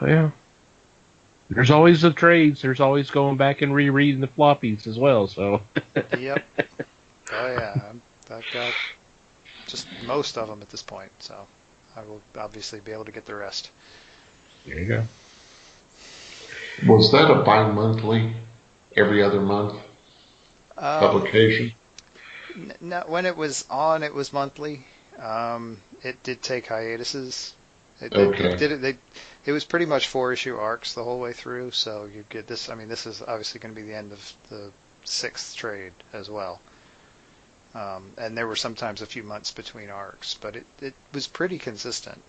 well, there's always the trades. There's always going back and rereading the floppies as well. So Yep. Oh yeah, I've got just most of them at this point, so I will obviously be able to get the rest. there you go. Was that a bi-monthly, every other month publication? No, when it was on, it was monthly. It did take hiatuses. It was pretty much 4-issue arcs the whole way through, so you get this. I mean, this is obviously going to be the end of the 6th trade as well. And there were sometimes a few months between arcs, but it was pretty consistent.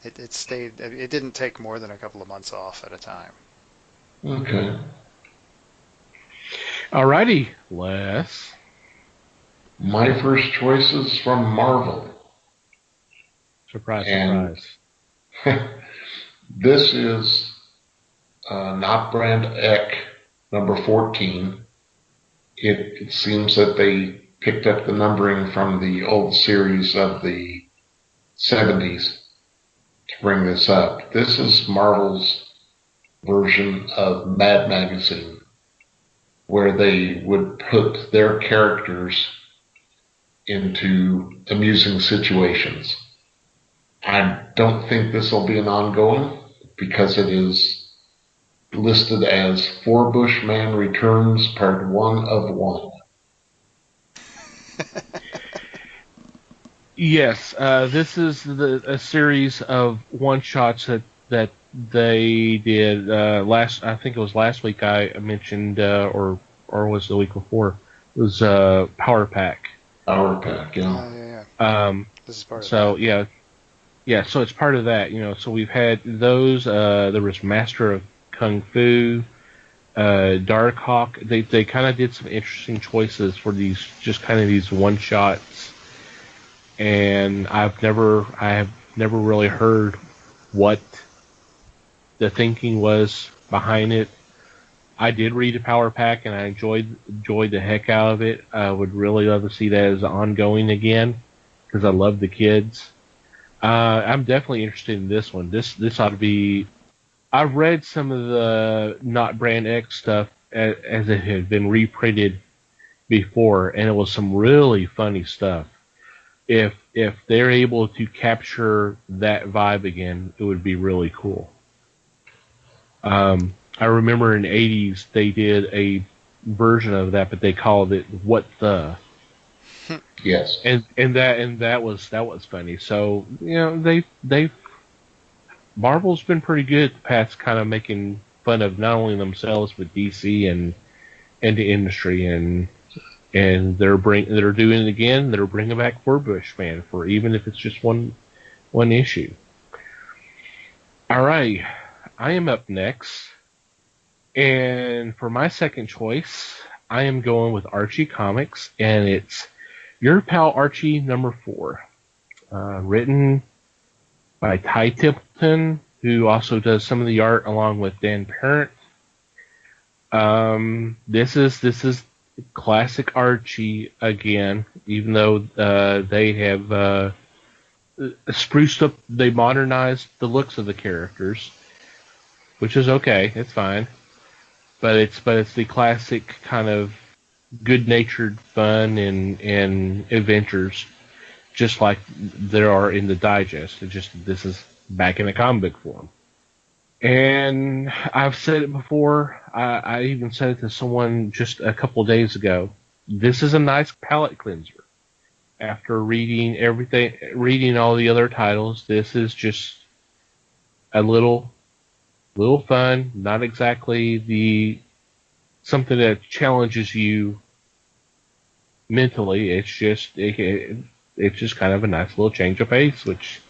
It stayed. It didn't take more than a couple of months off at a time. Okay. Alrighty, Les. My first choice is from Marvel. Surprise, And surprise. this is not brand Echh, number 14. It seems that they picked up the numbering from the old series of the 70s to bring this up. This is Marvel's version of Mad Magazine, where they would put their characters into amusing situations. I don't think this will be an ongoing because it is listed as Four Bushman Returns Part 1 of 1. Yes, this is a series of one-shots that they did I think it was last week I mentioned, or was the week before. It was Power Pack. Power Pack, yeah. Yeah. This is part of So that. yeah, so it's part of that, So we've had those. There was Master of Kung Fu, Dark Hawk. They kind of did some interesting choices for these one shots, and I have never really heard what the thinking was behind it. I did read the Power Pack, and I enjoyed the heck out of it. I would really love to see that as ongoing again because I love the kids. I'm definitely interested in this one. This ought to be. I've read some of the not brand X stuff as it had been reprinted before, and it was some really funny stuff. If they're able to capture that vibe again, it would be really cool. I remember in the 80s they did a version of that, but they called it What the. Yes. And that was funny. So, Marvel's been pretty good the past, kind of making fun of not only themselves but DC and the industry, and they're doing it again. They're bringing back Four Bushman for even if it's just one issue. All right, I am up next, and for my second choice, I am going with Archie Comics, and it's Your Pal Archie number 4, written by Ty Templeton, who also does some of the art along with Dan Parent. This is classic Archie again, even though they have spruced up, they modernized the looks of the characters, which is okay, it's fine. But it's the classic kind of good-natured fun and adventures, just like there are in the digest. This is back in a comic book form. And I've said it before. I even said it to someone just a couple of days ago. This is a nice palate cleanser. After reading everything, reading all the other titles, this is just a little fun. Not exactly the something that challenges you mentally. It's just kind of a nice little change of pace, which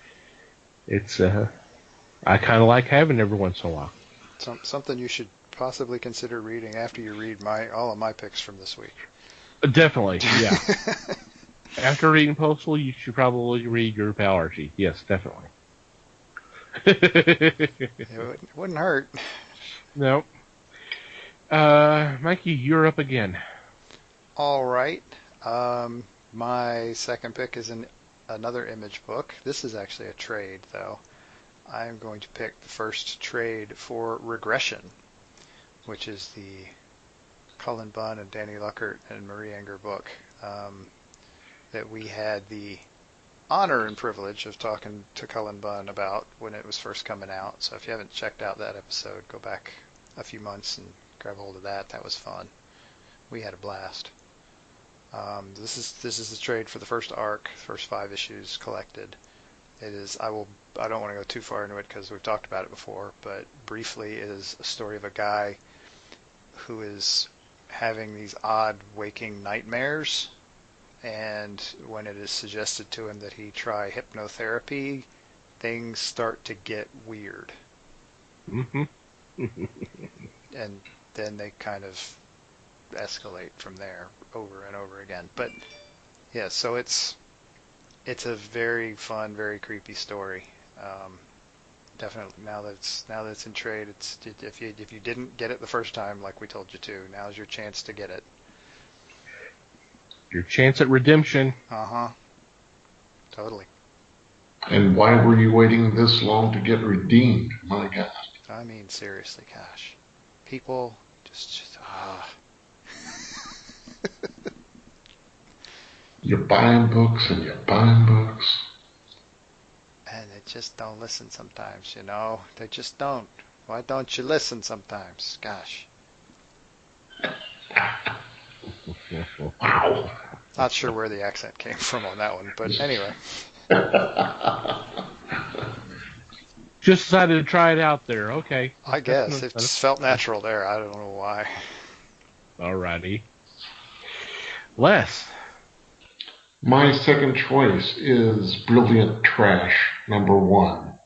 it's I kind of like having every once in a while. Something you should possibly consider reading after you read all of my picks from this week. Definitely, yeah. After reading Postal, you should probably read your pal Archie. Yes, definitely. It wouldn't hurt. No. Mikey, you're up again. All right. My second pick is another Image book. This is actually a trade, though. I'm going to pick the first trade for Regression, which is the Cullen Bunn and Danny Luckert and Marie Enger book that we had the honor and privilege of talking to Cullen Bunn about when it was first coming out. So if you haven't checked out that episode, go back a few months and grab hold of that. That was fun. We had a blast. This is the trade for the first arc, first 5 issues collected. It is. I don't want to go too far into it because we've talked about it before, but briefly, it is a story of a guy who is having these odd waking nightmares, and when it is suggested to him that he try hypnotherapy, things start to get weird. Mm-hmm. And then they kind of escalate from there over and over again. But yeah, so it's a very fun, very creepy story. Definitely now that it's in trade, if you didn't get it the first time like we told you to, now's your chance to get it. Your chance at redemption. Totally. And why were you waiting this long to get redeemed? My God. I mean, seriously, gosh. People just You're buying books and you're buying books. And they just don't listen sometimes, They just don't. Why don't you listen sometimes? Gosh. Wow. Not sure where the accent came from on that one, but anyway. Just decided to try it out there. Okay. I guess. It just felt natural there. I don't know why. Alrighty. Les. My second choice is Brilliant Trash, #1.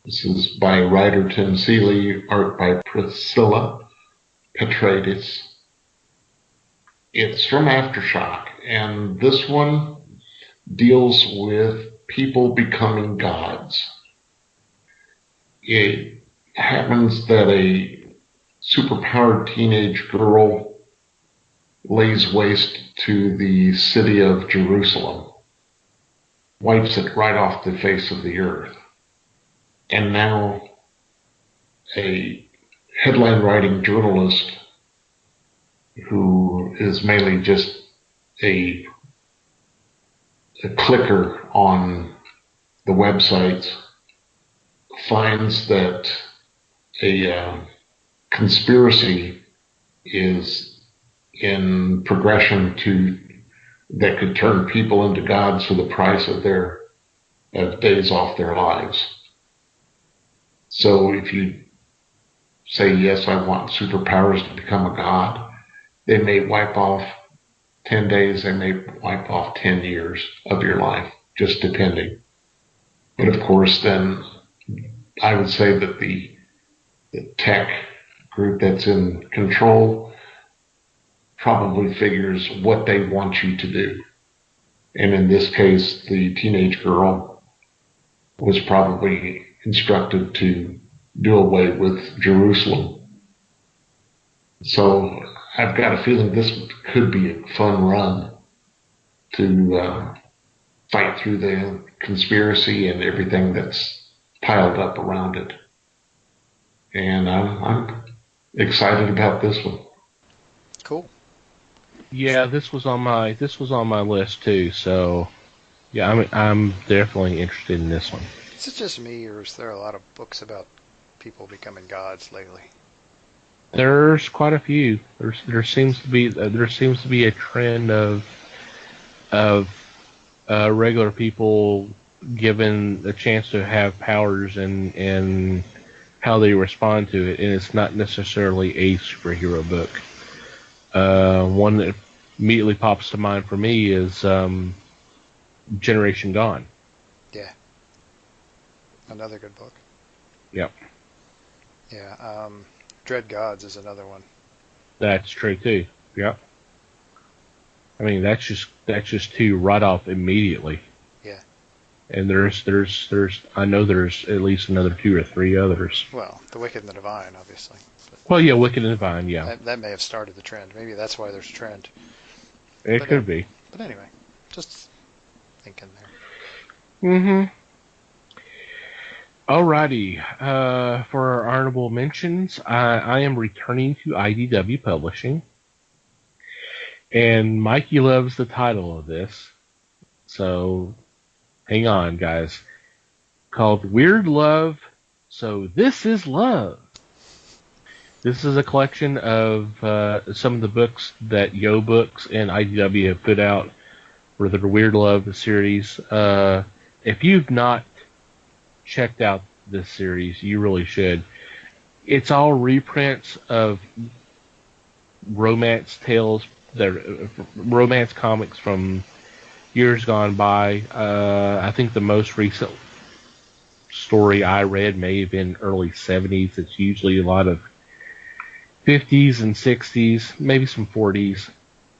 This is by writer Tim Seeley, art by Priscilla Petradis. It's from Aftershock, and this one deals with people becoming gods. It happens that a superpowered teenage girl lays waste to the city of Jerusalem, wipes it right off the face of the earth. And now a headline writing journalist who is mainly just a clicker on the websites finds that a conspiracy is in progression that could turn people into gods for the price of their days off their lives. So if you say, yes, I want superpowers to become a god, they may wipe off 10 days, they may wipe off 10 years of your life, just depending. But of course, then I would say that the tech group that's in control probably figures what they want you to do. And in this case, the teenage girl was probably instructed to do away with Jerusalem. So I've got a feeling this could be a fun run to fight through the conspiracy and everything that's piled up around it. And I'm excited about this one. Cool. Yeah, this was on my list too. So, yeah, I'm definitely interested in this one. Is it just me, or is there a lot of books about people becoming gods lately. There's quite a few. There seems to be a trend of regular people given the chance to have powers and how they respond to it, and it's not necessarily a superhero book. One that immediately pops to mind for me is Generation Gone. Yeah. Another good book. Yep. Yeah. Dread Gods is another one. That's true too. Yep. I mean, that's just two right off immediately. Yeah. And I know there's at least another 2 or 3 others. Well, The Wicked and the Divine, obviously. Well, yeah, Wicked and Divine, yeah. That may have started the trend. Maybe that's why there's a trend. It could be. But anyway, just thinking there. Mm-hmm. Alrighty. For our honorable mentions, I am returning to IDW Publishing. And Mikey loves the title of this. So, hang on, guys. Called Weird Love, So This Is Love. This is a collection of some of the books that Yo Books and IDW have put out for their Weird Love series. If you've not checked out this series, you really should. It's all reprints of romance tales, romance comics from years gone by. I think the most recent story I read may have been early 70s. It's usually a lot of 50s and 60s, maybe some 40s.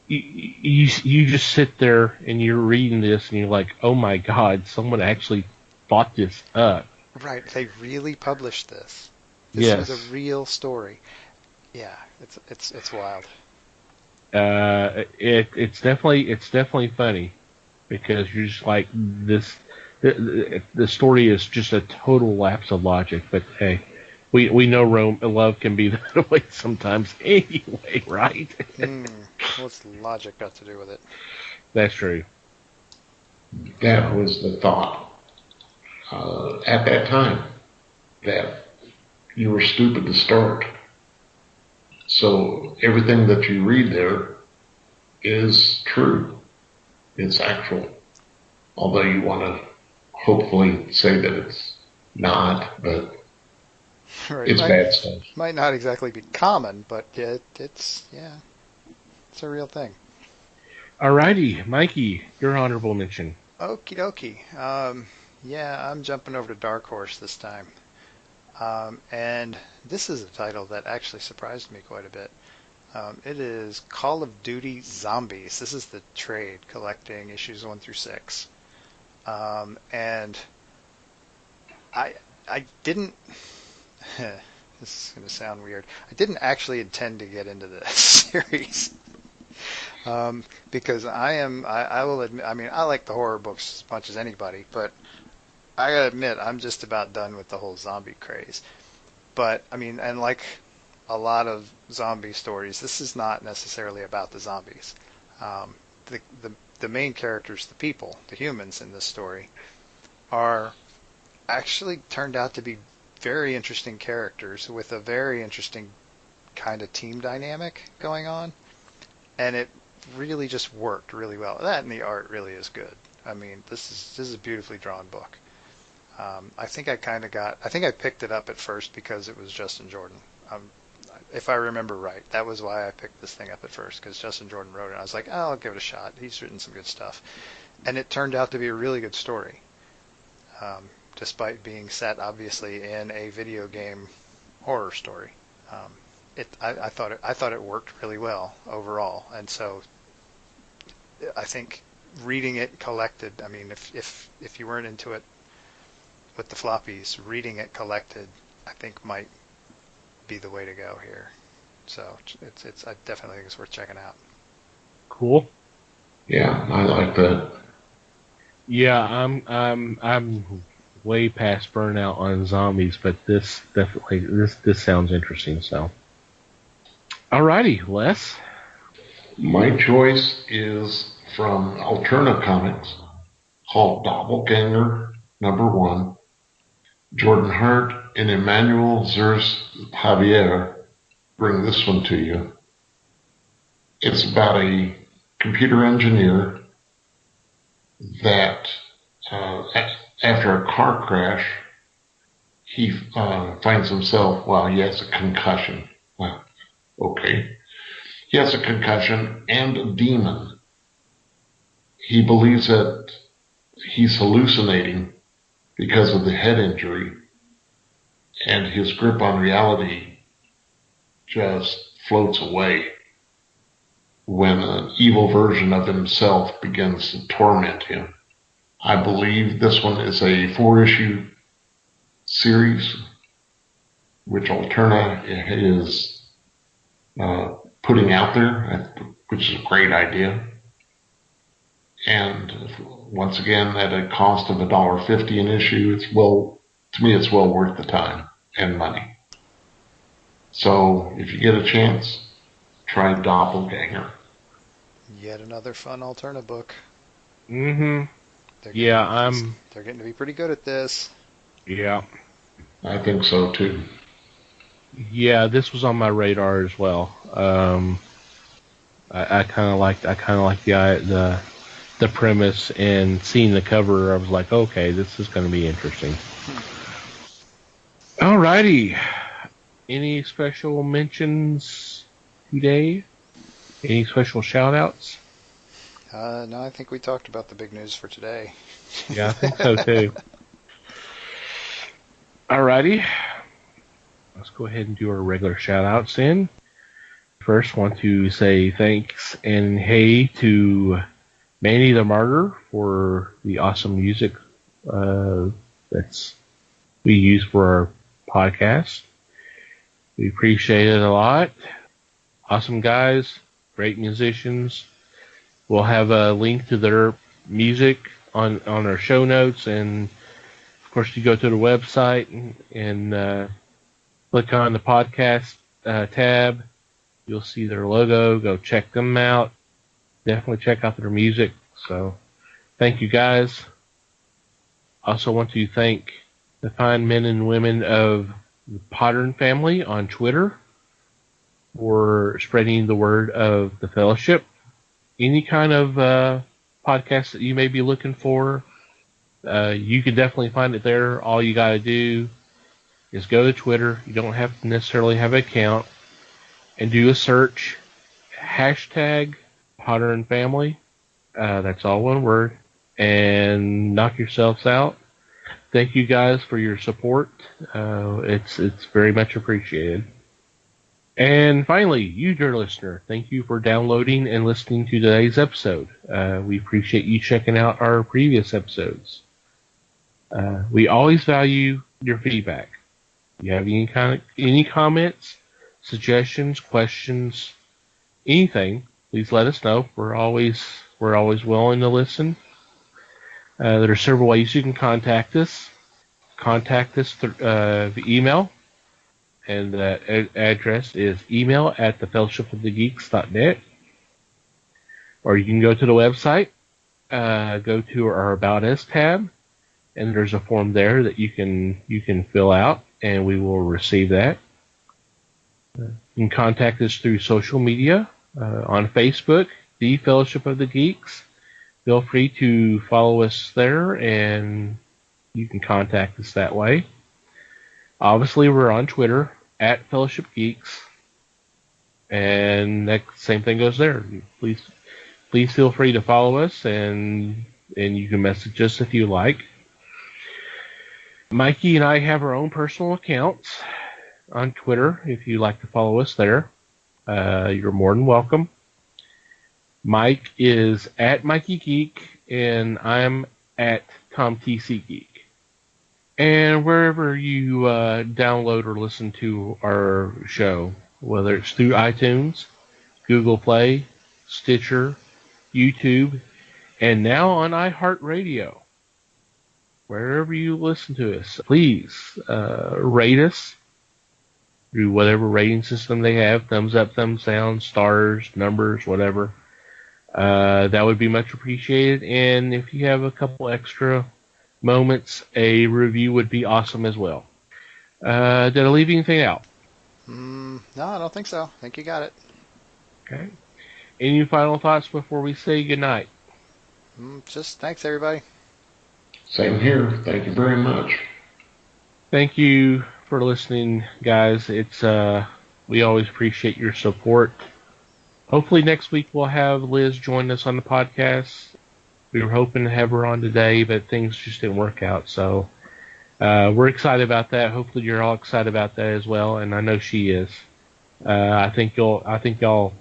You just sit there and you're reading this and you're like, oh my God, someone actually thought this up. Right, they really published this. Yes. This was a real story. Yeah, it's wild. It's definitely funny because you're just like this. The story is just a total lapse of logic, but hey, we know love can be that way sometimes anyway, right? What's logic got to do with it? That's true. That was the thought at that time, that you were stupid to start. So everything that you read there is true. It's actual. Although you want to hopefully say that it's not, but right. It's bad stuff. Might not exactly be common, but it's a real thing. Alrighty, Mikey, your honorable mention. Okie dokie. Yeah, I'm jumping over to Dark Horse this time. And this is a title that actually surprised me quite a bit. It is Call of Duty Zombies. This is the trade collecting issues 1 through 6. And I didn't... this is going to sound weird. I didn't actually intend to get into this series. Because I will admit, I mean, I like the horror books as much as anybody, but I gotta admit, I'm just about done with the whole zombie craze. But, I mean, and like a lot of zombie stories, this is not necessarily about the zombies. The main characters, the people, the humans in this story, are actually turned out to be very interesting characters with a very interesting kind of team dynamic going on. And it really just worked really well. That and the art really is good. I mean, this is a beautifully drawn book. I think I picked it up at first because it was Justin Jordan. If I remember right, that was why I picked this thing up at first, because Justin Jordan wrote it. I was like, oh, I'll give it a shot. He's written some good stuff. And it turned out to be a really good story, despite being set, obviously, in a video game horror story. I thought it worked really well overall. And so I think reading it collected, I mean, if you weren't into it with the floppies, reading it collected, I think might be the way to go here. So I definitely think it's worth checking out. Cool. Yeah, I like that. Yeah, I'm way past burnout on zombies, but this definitely this sounds interesting. So, alrighty, Les. My choice is from Alterna Comics, called Doppelganger #1. Jordan Hurt, and Emmanuel Zers Javier bring this one to you. It's about a computer engineer that after a car crash, he finds himself, he has a concussion. Well, okay. He has a concussion and a demon. He believes that he's hallucinating because of the head injury, and his grip on reality just floats away when an evil version of himself begins to torment him. I believe this one is a 4-issue series, which Alterna is putting out there, which is a great idea. And once again, at a cost of $1.50 an issue, to me, it's well worth the time and money. So if you get a chance, try Doppelganger. Yet another fun Alterna book. Mm-hmm. They're getting to be pretty good at this. Yeah. I think so too. Yeah, this was on my radar as well. I kind of liked the premise, and seeing the cover, I was like, okay, this is going to be interesting. Alrighty. Any special mentions today? Any special shout-outs? No, I think we talked about the big news for today. Yeah, I think so too. Alrighty. Let's go ahead and do our regular shout-outs then. First, want to say thanks and hey to Manny the Martyr for the awesome music that's we use for our podcast. We appreciate it a lot. Awesome guys, great musicians. We'll have a link to their music on our show notes, and of course you go to the website and click on the podcast tab. You'll see their logo. Go check them out. Definitely check out their music. So thank you guys. Also want to thank the fine men and women of the Pottern family on Twitter for spreading the word of the fellowship. Any kind of podcast that you may be looking for, you can definitely find it there. All you got to do is go to Twitter. You don't have to necessarily have an account, and do a search, hashtag Pottern family. That's all one word, and knock yourselves out. Thank you guys for your support. It's very much appreciated. And finally, you, dear listener, thank you for downloading and listening to today's episode. We appreciate you checking out our previous episodes. We always value your feedback. If you have any comments, suggestions, questions, anything, please let us know. We're always willing to listen. There are several ways you can contact us. Contact us through the email, and that address is email@thefellowshipofthegeeks.net. Or you can go to the website, go to our About Us tab, and there's a form there that you can fill out, and we will receive that. You can contact us through social media, on Facebook, The Fellowship of the Geeks. Feel free to follow us there, and you can contact us that way. Obviously, we're on Twitter, @Fellowship Geeks, and that same thing goes there. Please feel free to follow us, and you can message us if you like. Mikey and I have our own personal accounts on Twitter. If you'd like to follow us there, you're more than welcome. Mike is @MikeyGeek, and I'm @TomTCGeek. And wherever you download or listen to our show, whether it's through iTunes, Google Play, Stitcher, YouTube, and now on iHeartRadio, wherever you listen to us, please rate us through whatever rating system they have, thumbs up, thumbs down, stars, numbers, whatever. That would be much appreciated. And if you have a couple extra moments, a review would be awesome as well. Did I leave anything out? No, I don't think so. I think you got it. Okay. Any final thoughts before we say goodnight? Just thanks, everybody. Same here. Thank you very much. Thank you for listening, guys. It's we always appreciate your support. Hopefully next week we'll have Liz join us on the podcast. We were hoping to have her on today, but things just didn't work out. So we're excited about that. Hopefully you're all excited about that as well, and I know she is. I think y'all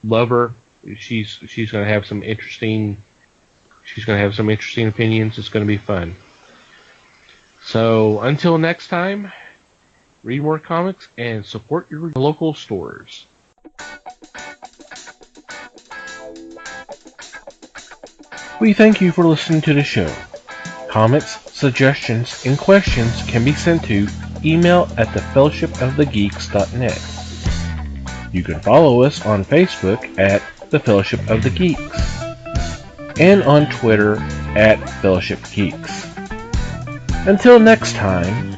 love her. She's going to have some interesting. She's going to have some interesting opinions. It's going to be fun. So until next time, read more comics and support your local stores. We thank you for listening to the show. Comments, suggestions, and questions can be sent to email@thefellowshipofthegeeks.net. You can follow us on Facebook at The Fellowship of the Geeks and on Twitter at Fellowship Geeks. Until next time,